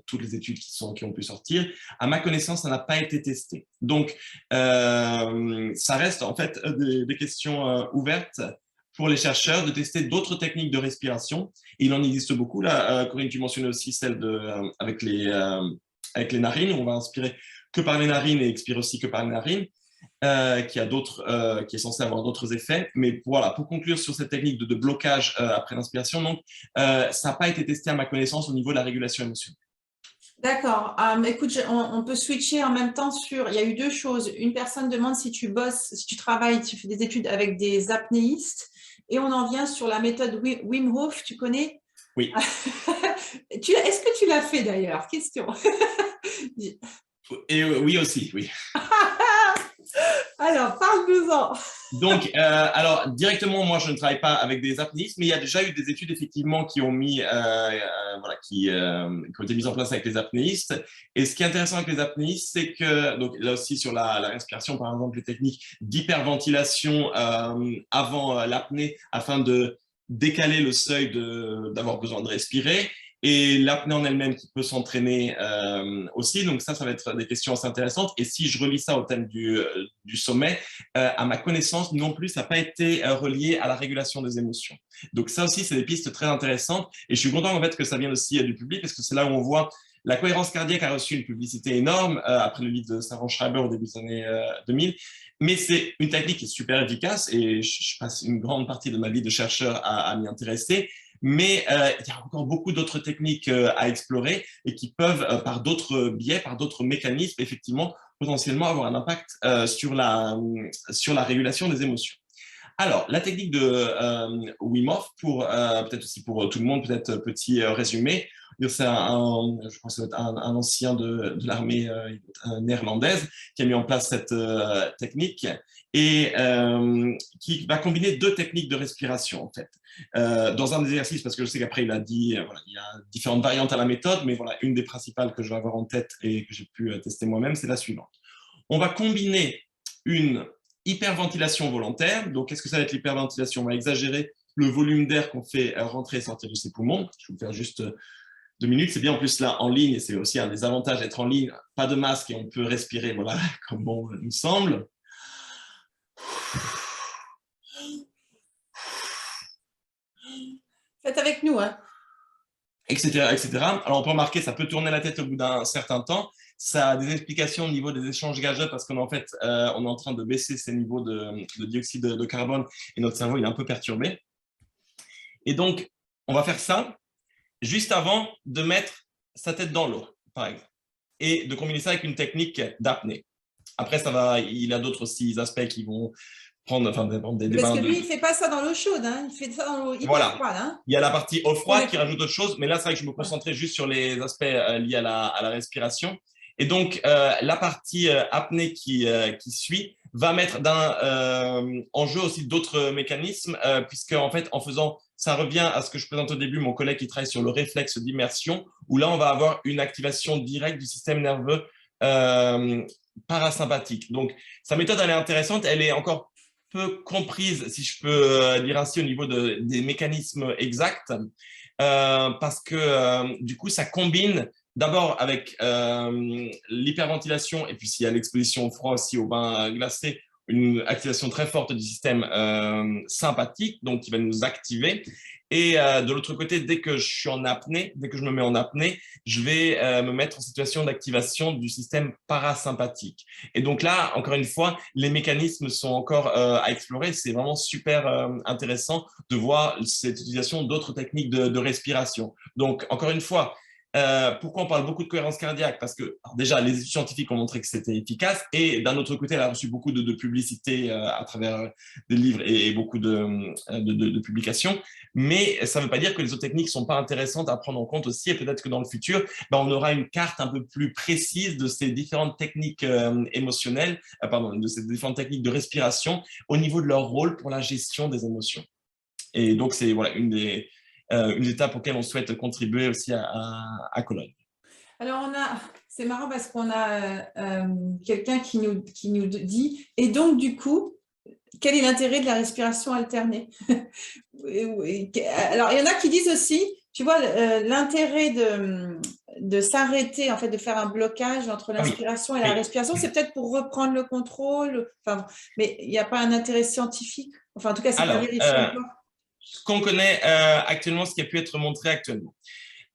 toutes les études qui ont pu sortir, à ma connaissance, ça n'a pas été testé. Donc, ça reste en fait des questions ouvertes pour les chercheurs de tester d'autres techniques de respiration. Et il en existe beaucoup. Là, Corinne, tu mentionnais aussi celle avec les narines, où on va inspirer que par les narines et expirer aussi que par les narines. Qui est censé avoir d'autres effets. Mais voilà, pour conclure sur cette technique de blocage après l'inspiration, donc, ça n'a pas été testé à ma connaissance au niveau de la régulation émotionnelle. D'accord. Écoute, on peut switcher en même temps sur. Il y a eu deux choses. Une personne demande si tu bosses, si tu travailles, tu fais des études avec des apnéistes. Et on en vient sur la méthode Wim Hof. Tu connais? Oui. Est-ce que tu l'as fait d'ailleurs? Question. Et oui aussi, oui. Alors, parle-nous-en. Donc, alors, directement, moi, je ne travaille pas avec des apnéistes, mais il y a déjà eu des études, effectivement, qui ont voilà, qui ont été mises en place avec les apnéistes. Et ce qui est intéressant avec les apnéistes, c'est que, donc, là aussi, sur la respiration, par exemple, les techniques d'hyperventilation avant l'apnée, afin de décaler le seuil d'avoir besoin de respirer. Et l'apnée en elle-même qui peut s'entraîner aussi. Donc ça va être des questions assez intéressantes. Et si je relis ça au thème du sommet, à ma connaissance, non plus, ça n'a pas été relié à la régulation des émotions. Donc ça aussi, c'est des pistes très intéressantes. Et je suis content en fait que ça vienne aussi du public, parce que c'est là où on voit la cohérence cardiaque a reçu une publicité énorme après le livre de Sarah Schreiber au début des années 2000. Mais c'est une technique qui est super efficace et je passe une grande partie de ma vie de chercheur à m'y intéresser. Mais il y a encore beaucoup d'autres techniques à explorer et qui peuvent, par d'autres biais, par d'autres mécanismes, effectivement, potentiellement avoir un impact sur la régulation des émotions. Alors, la technique de Wim Hof, peut-être aussi pour tout le monde, peut-être petit résumé. C'est je pense que c'est un ancien de l'armée néerlandaise qui a mis en place cette technique et qui va combiner deux techniques de respiration, en fait. Dans un exercice, parce que je sais qu'après, il a dit, voilà, il y a différentes variantes à la méthode, mais voilà, une des principales que je vais avoir en tête et que j'ai pu tester moi-même, c'est la suivante. On va combiner une hyperventilation volontaire. Donc, qu'est-ce que ça va être l'hyperventilation? On va exagérer le volume d'air qu'on fait rentrer et sortir de ses poumons. Je vais vous faire juste 2 minutes. C'est bien en plus là en ligne, et c'est aussi un des avantages d'être en ligne. Pas de masque et on peut respirer, voilà, comme bon nous semble. Faites avec nous, hein. Etc., etc. Alors, on peut remarquer, ça peut tourner la tête au bout d'un certain temps. Ça a des explications au niveau des échanges gazeux parce qu'en fait, on est en train de baisser ces niveaux de dioxyde de carbone et notre cerveau il est un peu perturbé. Et donc, on va faire ça juste avant de mettre sa tête dans l'eau, par exemple, et de combiner ça avec une technique d'apnée. Après, il y a d'autres aussi aspects qui vont prendre des Parce bains que lui, de... il ne fait pas ça dans l'eau chaude, hein. Il fait ça dans l'eau hyper Voilà. froide. Hein. Il y a la partie eau froide qui rajoute autre chose, mais là, c'est vrai que je me concentrais juste sur les aspects liés à la respiration. Et donc, la partie apnée qui suit va mettre en jeu aussi d'autres mécanismes, puisque en fait, en faisant, ça revient à ce que je présente au début, mon collègue qui travaille sur le réflexe d'immersion, où là, on va avoir une activation directe du système nerveux parasympathique. Donc, sa méthode, elle est intéressante, elle est encore peu comprise, si je peux dire ainsi, au niveau des mécanismes exacts, parce que du coup, ça combine d'abord avec l'hyperventilation, et puis s'il y a l'exposition au froid aussi, au bain glacé, une activation très forte du système sympathique, donc qui va nous activer. Et de l'autre côté, dès que je suis en apnée, dès que je me mets en apnée, je vais me mettre en situation d'activation du système parasympathique. Et donc là, encore une fois, les mécanismes sont encore à explorer. C'est vraiment super intéressant de voir cette utilisation d'autres techniques de respiration. Donc, encore une fois, pourquoi on parle beaucoup de cohérence cardiaque? Parce que déjà, les études scientifiques ont montré que c'était efficace et d'un autre côté, elle a reçu beaucoup de publicité à travers des livres et beaucoup de publications. Mais ça ne veut pas dire que les autres techniques ne sont pas intéressantes à prendre en compte aussi et peut-être que dans le futur, on aura une carte un peu plus précise de ces différentes techniques émotionnelles, de ces différentes techniques de respiration au niveau de leur rôle pour la gestion des émotions. Et donc, c'est voilà, une des étapes auxquelles on souhaite contribuer aussi à Cologne. Alors, c'est marrant parce qu'on a quelqu'un qui nous dit, et donc du coup, quel est l'intérêt de la respiration alternée? Alors, il y en a qui disent aussi, tu vois, l'intérêt de s'arrêter, en fait, de faire un blocage entre l'inspiration et la respiration, c'est peut-être pour reprendre le contrôle, mais il n'y a pas un intérêt scientifique. Enfin, en tout cas, c'est pas vérifié encore. Ce qu'on connaît actuellement, ce qui a pu être montré actuellement,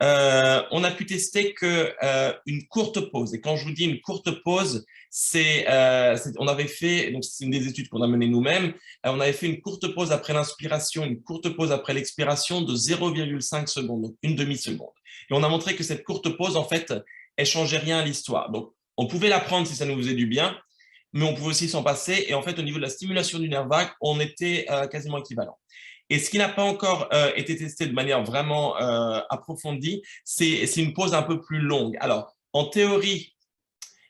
on a pu tester qu'une courte pause. Et quand je vous dis une courte pause, on avait fait, donc c'est une des études qu'on a menées nous-mêmes, on avait fait une courte pause après l'inspiration, une courte pause après l'expiration de 0,5 secondes, donc une demi-seconde. Et on a montré que cette courte pause, en fait, elle changeait rien à l'histoire. Donc, on pouvait la prendre si ça nous faisait du bien, mais on pouvait aussi s'en passer. Et en fait, au niveau de la stimulation du nerf vague, on était quasiment équivalent. Et ce qui n'a pas encore été testé de manière vraiment approfondie, c'est une pause un peu plus longue. Alors, en théorie,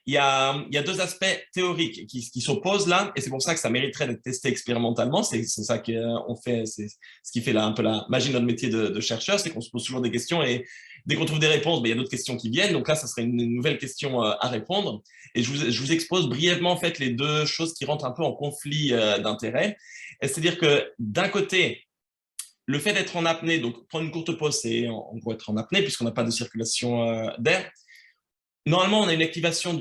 il y a deux aspects théoriques qui s'opposent là, et c'est pour ça que ça mériterait d'être testé expérimentalement. C'est ça qu'on fait, c'est ce qui fait un peu la magie de notre métier de chercheur, c'est qu'on se pose toujours des questions et dès qu'on trouve des réponses, il y a d'autres questions qui viennent. Donc là, ça serait une nouvelle question à répondre. Et je vous expose brièvement en fait les deux choses qui rentrent un peu en conflit d'intérêts. C'est-à-dire que d'un côté, le fait d'être en apnée, donc prendre une courte pause, c'est en gros être en apnée puisqu'on n'a pas de circulation d'air. Normalement, on a une activation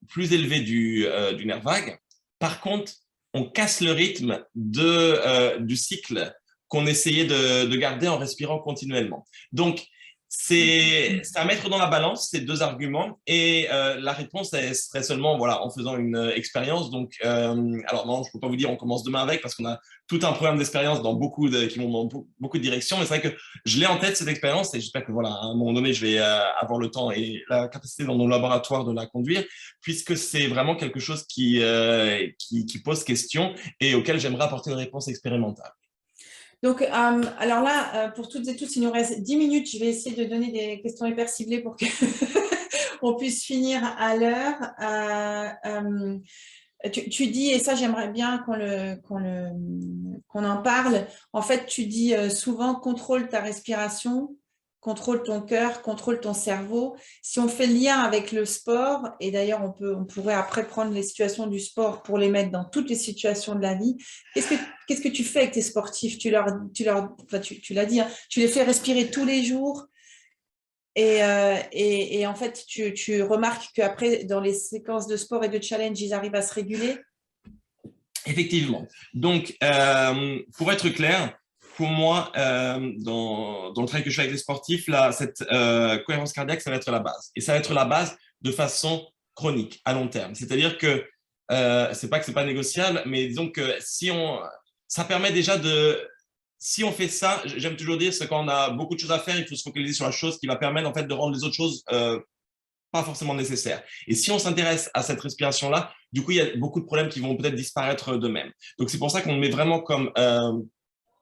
plus élevée du nerf vague. Par contre, on casse le rythme du cycle qu'on essayait de garder en respirant continuellement. Donc, c'est à mettre dans la balance ces deux arguments et la réponse serait seulement en faisant une expérience. Donc, alors non, je ne peux pas vous dire on commence demain avec parce qu'on a tout un programme d'expérience qui vont dans beaucoup de directions. Mais c'est vrai que je l'ai en tête cette expérience et j'espère que à un moment donné, je vais avoir le temps et la capacité dans nos laboratoires de la conduire puisque c'est vraiment quelque chose qui pose question et auquel j'aimerais apporter une réponse expérimentale. Donc, alors là, pour toutes et tous, il nous reste 10 minutes. Je vais essayer de donner des questions hyper ciblées pour que on puisse finir à l'heure. Tu dis, et ça j'aimerais bien qu'on en parle, en fait tu dis souvent contrôle ta respiration, contrôle ton cœur, contrôle ton cerveau. Si on fait le lien avec le sport, et d'ailleurs on pourrait après prendre les situations du sport pour les mettre dans toutes les situations de la vie, qu'est-ce que tu fais avec tes sportifs? Tu l'as dit, hein, tu les fais respirer tous les jours, et en fait, tu remarques qu'après, dans les séquences de sport et de challenge, ils arrivent à se réguler. Effectivement. Donc, pour être clair, pour moi, dans le travail que je fais avec les sportifs, là, cette cohérence cardiaque, ça va être la base. Et ça va être la base de façon chronique, à long terme. C'est-à-dire que c'est pas que c'est pas négociable, mais disons que ça permet déjà si on fait ça, j'aime toujours dire, c'est quand on a beaucoup de choses à faire, il faut se focaliser sur la chose qui va permettre en fait de rendre les autres choses pas forcément nécessaires. Et si on s'intéresse à cette respiration-là, du coup, il y a beaucoup de problèmes qui vont peut-être disparaître d'eux-mêmes. Donc, c'est pour ça qu'on met vraiment comme,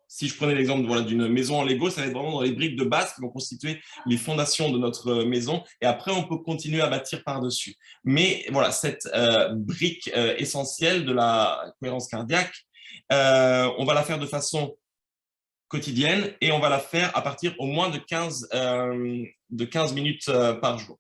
si je prenais l'exemple voilà, d'une maison en Lego, ça va être vraiment dans les briques de base qui vont constituer les fondations de notre maison. Et après, on peut continuer à bâtir par-dessus. Mais voilà, cette brique essentielle de la cohérence cardiaque, on va la faire de façon quotidienne et on va la faire à partir au moins de 15 minutes par jour.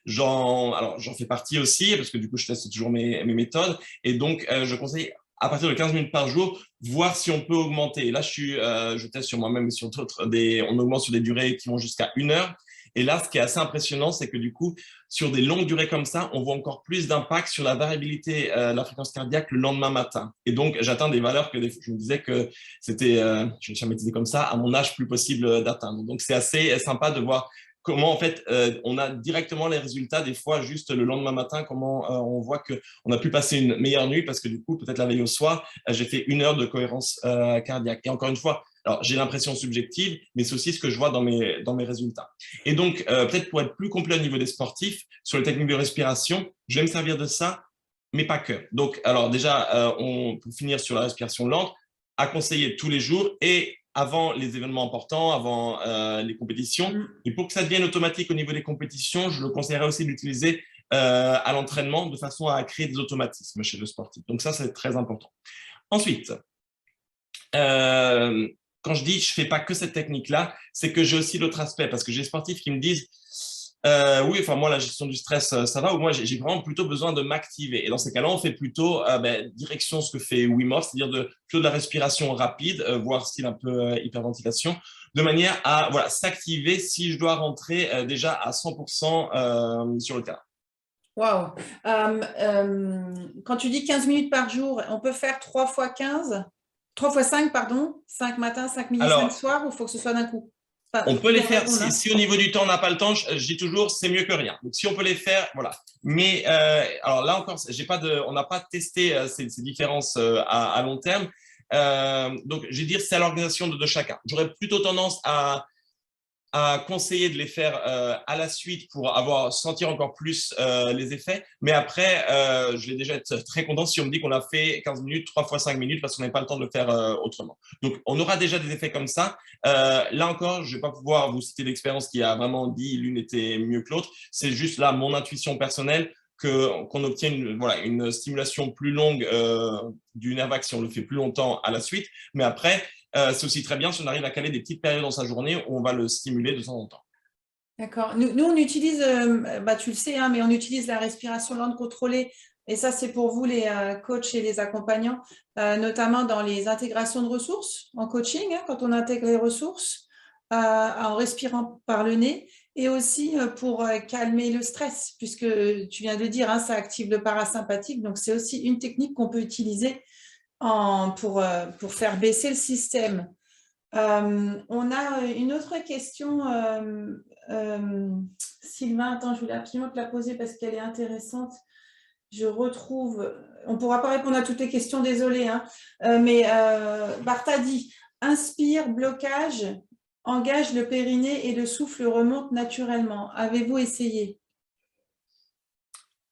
J'en fais partie aussi parce que du coup, je teste toujours mes méthodes et donc je conseille à partir de 15 minutes par jour, voir si on peut augmenter. Et là, je teste sur moi-même et sur d'autres, on augmente sur des durées qui vont jusqu'à 1 heure. Et là, ce qui est assez impressionnant, c'est que du coup, sur des longues durées comme ça, on voit encore plus d'impact sur la variabilité de la fréquence cardiaque le lendemain matin. Et donc, j'atteins des valeurs que je me disais que c'était, je me suis comme ça, à mon âge plus possible d'atteindre. Donc, c'est assez sympa de voir comment en fait on a directement les résultats des fois juste le lendemain matin, comment on voit qu'on a pu passer une meilleure nuit parce que du coup, peut-être la veille au soir, j'ai fait 1 heure de cohérence cardiaque. Et encore une fois, alors, j'ai l'impression subjective, mais c'est aussi ce que je vois dans mes résultats. Et donc, peut-être pour être plus complet au niveau des sportifs, sur les techniques de respiration, je vais me servir de ça, mais pas que. Donc, alors déjà, pour finir sur la respiration lente, à conseiller tous les jours et avant les événements importants, avant les compétitions. Et pour que ça devienne automatique au niveau des compétitions, je le conseillerais aussi d'utiliser à l'entraînement de façon à créer des automatismes chez le sportif. Donc ça, c'est très important. Ensuite, quand je dis je fais pas que cette technique-là, c'est que j'ai aussi l'autre aspect parce que j'ai des sportifs qui me disent oui, enfin moi la gestion du stress ça va ou moi j'ai vraiment plutôt besoin de m'activer. Et dans ces cas-là, on fait plutôt direction ce que fait Wim Hof, c'est-à-dire plutôt de la respiration rapide, voire style un peu hyperventilation, de manière à voilà s'activer si je dois rentrer déjà à 100% sur le terrain. Waouh. Quand tu dis 15 minutes par jour, on peut faire 3 fois 15, 3 fois 5, pardon, 5 matin, 5 midi, 5 Alors, soir, ou il faut que ce soit d'un coup? on peut les faire, répondre, hein. si au niveau du temps on n'a pas le temps, je dis toujours c'est mieux que rien. Donc si on peut les faire, voilà. Mais alors là encore, on n'a pas testé ces différences à long terme. Donc je vais dire c'est à l'organisation de chacun. J'aurais plutôt tendance à conseiller de les faire à la suite pour sentir encore plus les effets. Mais après, je vais déjà être très content si on me dit qu'on a fait 15 minutes, 3 fois 5 minutes parce qu'on n'a pas le temps de le faire autrement. Donc, on aura déjà des effets comme ça. Là encore, je ne vais pas pouvoir vous citer l'expérience qui a vraiment dit l'une était mieux que l'autre. C'est juste là mon intuition personnelle qu'on obtienne une stimulation plus longue du nerf vague si on le fait plus longtemps à la suite. Mais après, c'est aussi très bien si on arrive à caler des petites périodes dans sa journée où on va le stimuler de temps en temps. D'accord. Nous, on utilise, tu le sais, hein, mais on utilise la respiration lente contrôlée. Et ça, c'est pour vous, les coachs et les accompagnants, notamment dans les intégrations de ressources en coaching, hein, quand on intègre les ressources en respirant par le nez, et aussi pour calmer le stress, puisque tu viens de dire, hein, ça active le parasympathique. Donc, c'est aussi une technique qu'on peut utiliser pour faire baisser le système. On a une autre question, Sylvain. Attends, je voulais absolument te la poser parce qu'elle est intéressante. Je retrouve, on ne pourra pas répondre à toutes les questions, désolé, hein, mais Bartha dit, inspire, blocage, engage le périnée et le souffle remonte naturellement. Avez-vous essayé?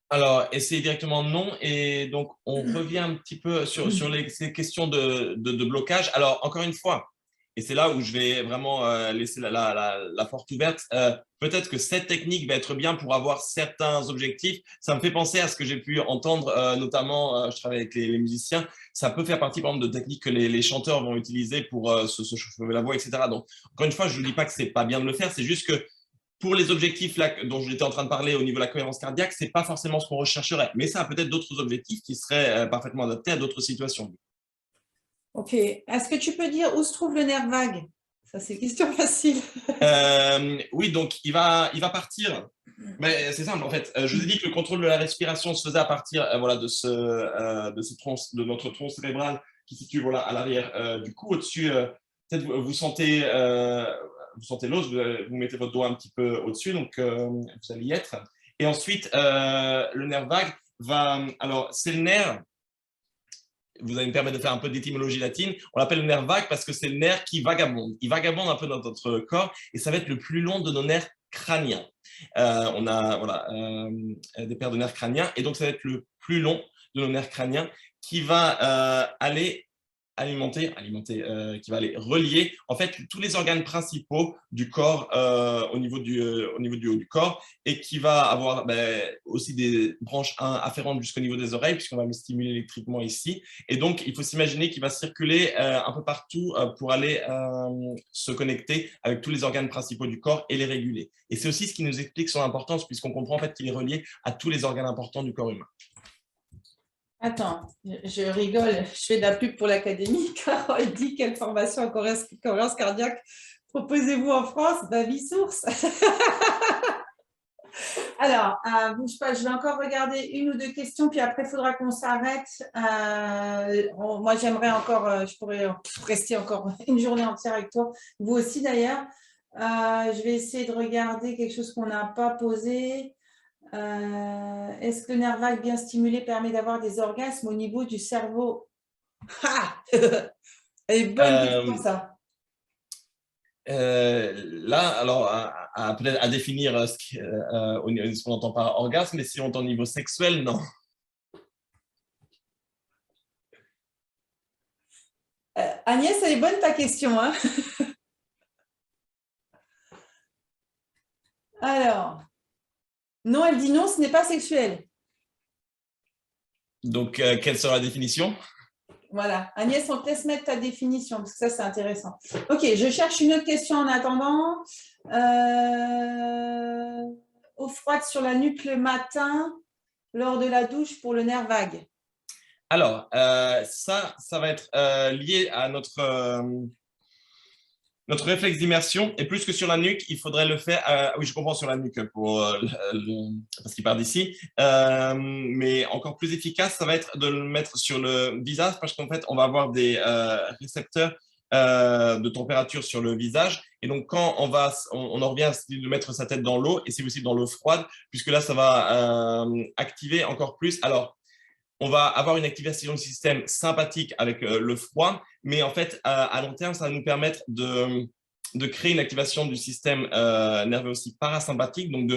Alors, essayer directement, non. Et donc, on revient un petit peu sur ces questions de blocage. Alors, encore une fois, Et c'est là où je vais vraiment laisser la porte ouverte. Peut-être que cette technique va être bien pour avoir certains objectifs. Ça me fait penser à ce que j'ai pu entendre, notamment, je travaille avec les musiciens. Ça peut faire partie, par exemple, de techniques que les chanteurs vont utiliser pour se chauffer la voix, etc. Donc, encore une fois, je ne dis pas que c'est pas bien de le faire. C'est juste que pour les objectifs là, dont j'étais en train de parler au niveau de la cohérence cardiaque, c'est pas forcément ce qu'on rechercherait. Mais ça a peut-être d'autres objectifs qui seraient parfaitement adaptés à d'autres situations. Ok. Est-ce que tu peux dire où se trouve le nerf vague? Ça, c'est une question facile. Oui, donc il va partir. Mais c'est simple, en fait. Je vous ai dit que le contrôle de la respiration se faisait à partir voilà, de notre tronc cérébral qui se situe voilà, à l'arrière du cou, au-dessus. Peut-être vous sentez l'os, vous mettez votre doigt un petit peu au-dessus, donc vous allez y être. Et ensuite, le nerf vague va. Alors, c'est le nerf. Vous allez me permettre de faire un peu d'étymologie latine. On l'appelle le nerf vague parce que c'est le nerf qui vagabonde. Il vagabonde un peu dans notre corps et ça va être le plus long de nos nerfs crâniens. On a voilà, des paires de nerfs crâniens et donc ça va être le plus long de nos nerfs crâniens qui va aller qui va aller relier en fait tous les organes principaux du corps au niveau du haut du corps et qui va avoir aussi des branches afférentes jusqu'au niveau des oreilles puisqu'on va le stimuler électriquement ici. Et donc, il faut s'imaginer qu'il va circuler un peu partout pour aller se connecter avec tous les organes principaux du corps et les réguler. Et c'est aussi ce qui nous explique son importance puisqu'on comprend en fait qu'il est relié à tous les organes importants du corps humain. Attends, je rigole, je fais de la pub pour l'académie. Carole dit quelle formation en cohérence cardiaque proposez-vous en France? Vie source. Alors, bouge pas, je vais encore regarder une ou deux questions, puis après, il faudra qu'on s'arrête. Moi, j'aimerais encore, je pourrais rester encore une journée entière avec toi, vous aussi d'ailleurs. Je vais essayer de regarder quelque chose qu'on n'a pas posé. Est-ce que le nerf vague bien stimulé permet d'avoir des orgasmes au niveau du cerveau? Ah elle est bonne question, ça. Là, alors, peut-être à définir ce qu'on entend par orgasme, mais si on entend au niveau sexuel, non. Agnès, elle est bonne ta question, hein. Alors, non, elle dit non, ce n'est pas sexuel. Donc, quelle sera la définition? Voilà. Agnès, on te laisse mettre ta définition, parce que ça, c'est intéressant. Ok, je cherche une autre question en attendant. Eau froide sur la nuque le matin, lors de la douche pour le nerf vague. Alors, ça va être lié à notre réflexe d'immersion. Et plus que sur la nuque, il faudrait le faire. Oui, je comprends sur la nuque parce qu'il part d'ici. Mais encore plus efficace, ça va être de le mettre sur le visage parce qu'en fait, on va avoir des récepteurs de température sur le visage. Et donc, quand on en revient à de mettre sa tête dans l'eau, et c'est aussi dans l'eau froide, puisque là, ça va activer encore plus. Alors, on va avoir une activation du système sympathique avec le froid, mais en fait, à long terme, ça va nous permettre de créer une activation du système nerveux aussi parasympathique. Donc,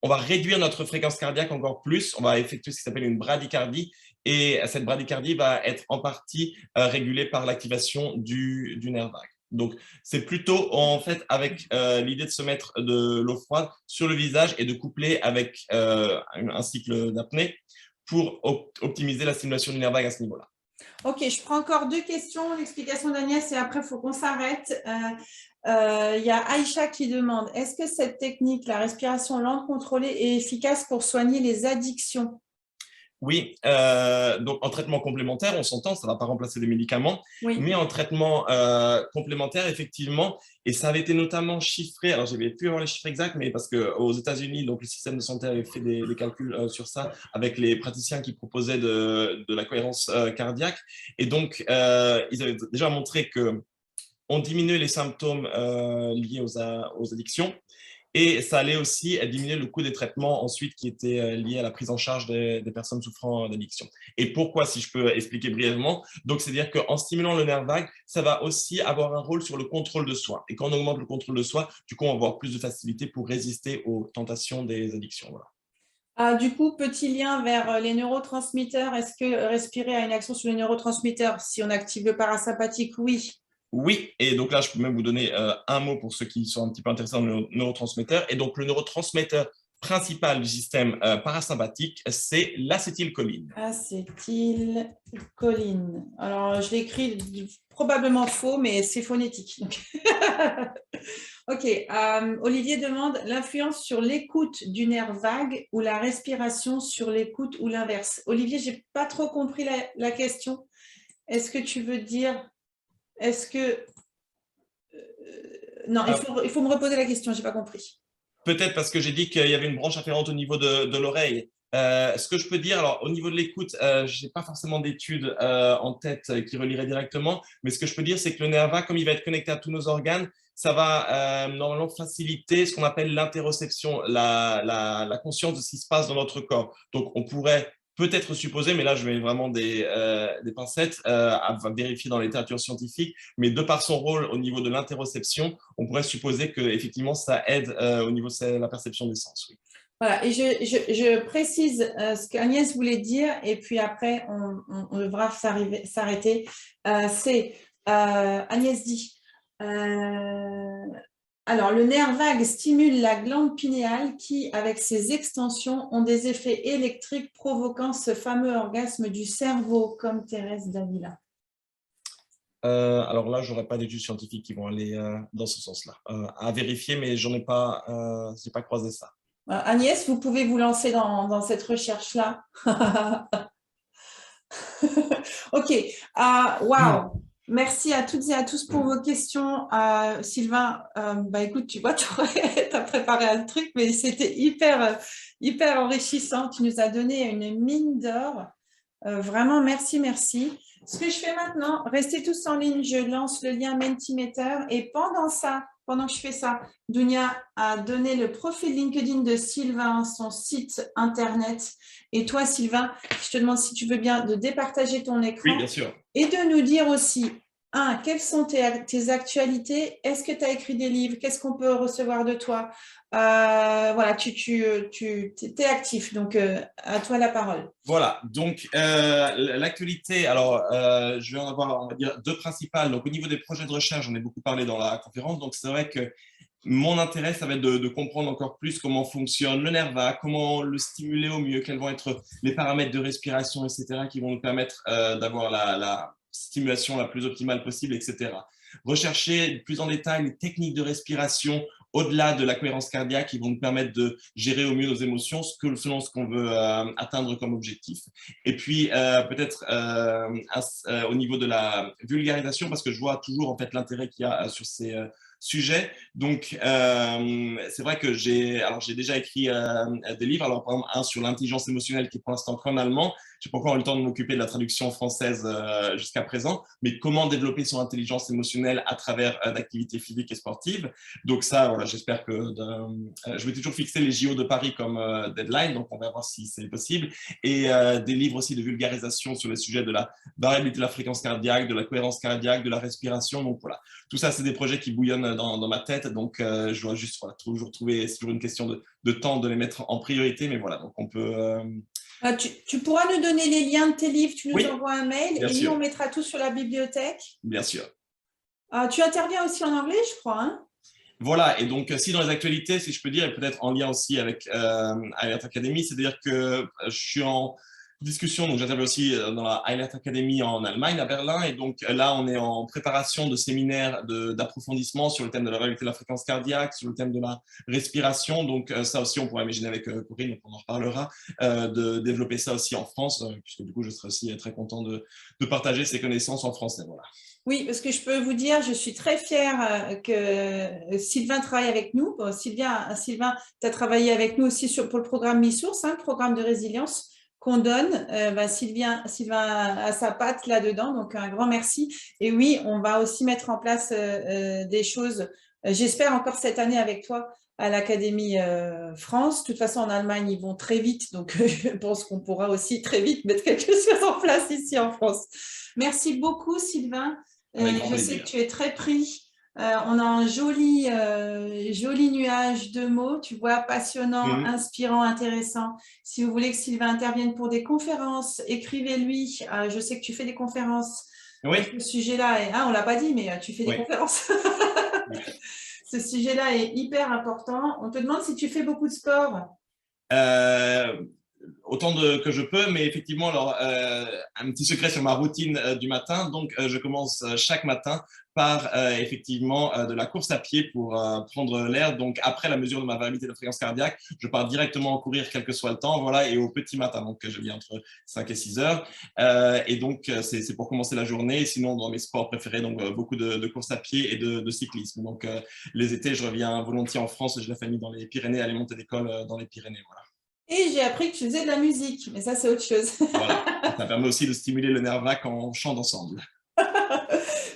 on va réduire notre fréquence cardiaque encore plus. On va effectuer ce qui s'appelle une bradycardie. Et cette bradycardie va être en partie régulée par l'activation du nerf vague. Donc, c'est plutôt en fait avec l'idée de se mettre de l'eau froide sur le visage et de coupler avec un cycle d'apnée pour optimiser la stimulation du nerf vague à ce niveau-là. Ok, je prends encore deux questions, l'explication d'Agnès, et après, il faut qu'on s'arrête. Il y a Aïcha qui demande, est-ce que cette technique, la respiration lente contrôlée, est efficace pour soigner les addictions? Oui, donc en traitement complémentaire, on s'entend, ça ne va pas remplacer les médicaments, Oui. mais en traitement complémentaire, effectivement, et ça avait été notamment chiffré, alors je n'avais plus avoir les chiffres exacts, mais parce qu'aux États-Unis, donc le système de santé avait fait des calculs sur ça avec les praticiens qui proposaient de la cohérence cardiaque, et donc ils avaient déjà montré que on diminuait les symptômes liés aux addictions. Et ça allait aussi diminuer le coût des traitements ensuite qui étaient liés à la prise en charge des personnes souffrant d'addiction. Et pourquoi, si je peux expliquer brièvement, donc c'est-à-dire qu'en stimulant le nerf vague, ça va aussi avoir un rôle sur le contrôle de soi. Et quand on augmente le contrôle de soi, du coup, on va avoir plus de facilité pour résister aux tentations des addictions. Voilà. Du coup, petit lien vers les neurotransmetteurs. Est-ce que respirer a une action sur les neurotransmetteurs? Si on active le parasympathique, oui. Oui, et donc là, je peux même vous donner un mot pour ceux qui sont un petit peu intéressés dans le neurotransmetteur. Et donc, le neurotransmetteur principal du système parasympathique, c'est l'acétylcholine. Acétylcholine. Alors, je l'écris probablement faux, mais c'est phonétique. Donc. Ok. Olivier demande l'influence sur l'écoute du nerf vague ou la respiration sur l'écoute ou l'inverse. Olivier, je n'ai pas trop compris la question. Est-ce que tu veux dire… Est-ce que… non, il faut me reposer la question, je n'ai pas compris. Peut-être parce que j'ai dit qu'il y avait une branche afférente au niveau de l'oreille. Ce que je peux dire, alors au niveau de l'écoute, je n'ai pas forcément d'études en tête qui relieraient directement, mais ce que je peux dire, c'est que le nerf vague, comme il va être connecté à tous nos organes, ça va normalement faciliter ce qu'on appelle l'interoception, la conscience de ce qui se passe dans notre corps. Donc on pourrait peut-être supposer, mais là je mets vraiment des pincettes à vérifier dans la littérature scientifique, mais de par son rôle au niveau de l'interoception, on pourrait supposer que effectivement ça aide au niveau de la perception des sens. Oui. Voilà, et je précise ce qu'Agnès voulait dire, et puis après, on devra s'arrêter. Agnès dit, alors, le nerf vague stimule la glande pinéale qui, avec ses extensions, ont des effets électriques provoquant ce fameux orgasme du cerveau, comme Thérèse Davila. Alors là, je n'aurai pas d'études scientifiques qui vont aller dans ce sens-là. À vérifier, mais je n'ai pas, j'ai pas croisé ça. Agnès, vous pouvez vous lancer dans cette recherche-là. Ok, wow. Merci à toutes et à tous pour vos questions. Sylvain, écoute, tu vois, tu as préparé un truc, mais c'était hyper enrichissant. Tu nous as donné une mine d'or. Vraiment, merci, merci. Ce que je fais maintenant, restez tous en ligne, je lance le lien Mentimeter et pendant que je fais ça, Dounia a donné le profil LinkedIn de Sylvain, son site internet. Et toi, Sylvain, je te demande si tu veux bien de départager ton écran. Oui, bien sûr. Et de nous dire aussi, quelles sont tes actualités? Est-ce que tu as écrit des livres? Qu'est-ce qu'on peut recevoir de toi? Voilà, tu es actif, donc à toi la parole. Voilà, donc l'actualité, alors je vais en avoir, on va dire, deux principales. Donc au niveau des projets de recherche, j'en ai beaucoup parlé dans la conférence, donc c'est vrai que mon intérêt, ça va être de comprendre encore plus comment fonctionne le nerf vague, comment le stimuler au mieux, quels vont être les paramètres de respiration, etc., qui vont nous permettre d'avoir la stimulation la plus optimale possible, etc. Rechercher plus en détail les techniques de respiration au-delà de la cohérence cardiaque qui vont nous permettre de gérer au mieux nos émotions selon ce qu'on veut atteindre comme objectif. Et puis, peut-être au niveau de la vulgarisation, parce que je vois toujours en fait l'intérêt qu'il y a sur ces sujets. Donc, c'est vrai que j'ai déjà écrit des livres. Alors, par exemple, un sur l'intelligence émotionnelle qui est pour l'instant qu'en allemand. Je n'ai pas encore eu le temps de m'occuper de la traduction française jusqu'à présent, mais comment développer son intelligence émotionnelle à travers d'activités physiques et sportives. Donc ça, voilà, j'espère que je vais toujours fixer les JO de Paris comme deadline, donc on va voir si c'est possible. Et des livres aussi de vulgarisation sur les sujets de la variabilité de la fréquence cardiaque, de la cohérence cardiaque, de la respiration. Donc voilà, tout ça, c'est des projets qui bouillonnent dans ma tête. Donc je dois juste toujours trouver, c'est toujours une question de temps de les mettre en priorité, mais voilà, donc on peut… Tu pourras nous donner les liens de tes livres, tu nous envoies un mail et sûr. nous, on mettra tout sur la bibliothèque. Bien sûr. Tu interviens aussi en anglais, je crois. Hein? Voilà, et donc si dans les actualités, si je peux dire, et peut-être en lien aussi avec Alert Academy, c'est-à-dire que je suis en discussion, donc j'interviens aussi dans la Alert Academy en Allemagne, à Berlin, et donc là, on est en préparation de séminaires d'approfondissement sur le thème de la variabilité de la fréquence cardiaque, sur le thème de la respiration, donc ça aussi, on pourrait imaginer avec Corinne, on en reparlera, de développer ça aussi en France, puisque du coup, je serai aussi très content de partager ces connaissances en français, voilà. Oui, parce que je peux vous dire, je suis très fière que Sylvain travaille avec nous. Sylvain, tu as travaillé avec nous aussi pour le programme Mi-Source, le programme de résilience qu'on donne. Sylvain a sa patte là-dedans, donc un grand merci. Et oui, on va aussi mettre en place des choses, j'espère encore cette année avec toi, à l'Académie France. De toute façon, en Allemagne, ils vont très vite, donc je pense qu'on pourra aussi très vite mettre quelque chose en place ici en France. Merci beaucoup, Sylvain. Je sais que tu es très pris. On a un joli nuage de mots, tu vois, passionnant, inspirant, intéressant. Si vous voulez que Sylvain intervienne pour des conférences, écrivez-lui. Je sais que tu fais des conférences Oui, Ce sujet-là, on ne l'a pas dit, mais tu fais des oui. conférences. Ce sujet-là est hyper important. On te demande si tu fais beaucoup de sport. Autant que je peux, mais effectivement, alors, un petit secret sur ma routine du matin. Donc, je commence chaque matin par effectivement de la course à pied pour prendre l'air. Donc, après la mesure de ma variabilité de fréquence cardiaque, je pars directement en courir, quel que soit le temps, voilà, et au petit matin. Donc, je vis entre 5 et 6 heures. Et donc, c'est pour commencer la journée. Sinon, dans mes sports préférés, donc beaucoup de course à pied et de cyclisme. Donc, les étés, je reviens volontiers en France. J'ai la famille dans les Pyrénées, aller monter d'école dans les Pyrénées, voilà. Et j'ai appris que tu faisais de la musique, mais ça, c'est autre chose. Voilà. Ça permet aussi de stimuler le nerf vague quand on chante ensemble.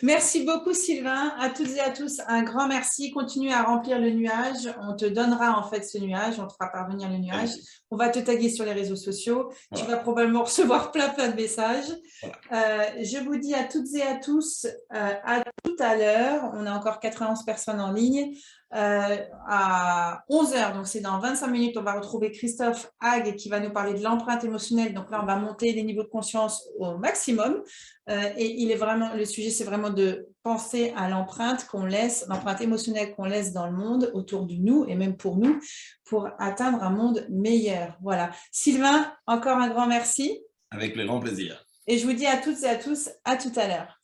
Merci beaucoup, Sylvain. À toutes et à tous, un grand merci. Continue à remplir le nuage. On te donnera en fait ce nuage. On te fera parvenir le nuage. On va te taguer sur les réseaux sociaux. Voilà. Tu vas probablement recevoir plein de messages. Voilà. Je vous dis à toutes et à tous, à tout à l'heure. On a encore 91 personnes en ligne. À 11h, donc c'est dans 25 minutes, on va retrouver Christophe Hague qui va nous parler de l'empreinte émotionnelle. Donc là, on va monter les niveaux de conscience au maximum. Et il est vraiment, le sujet, c'est vraiment de penser à l'empreinte qu'on laisse, l'empreinte émotionnelle qu'on laisse dans le monde, autour de nous et même pour nous, pour atteindre un monde meilleur. Voilà. Sylvain, encore un grand merci. Avec le grand plaisir. Et je vous dis à toutes et à tous, à tout à l'heure.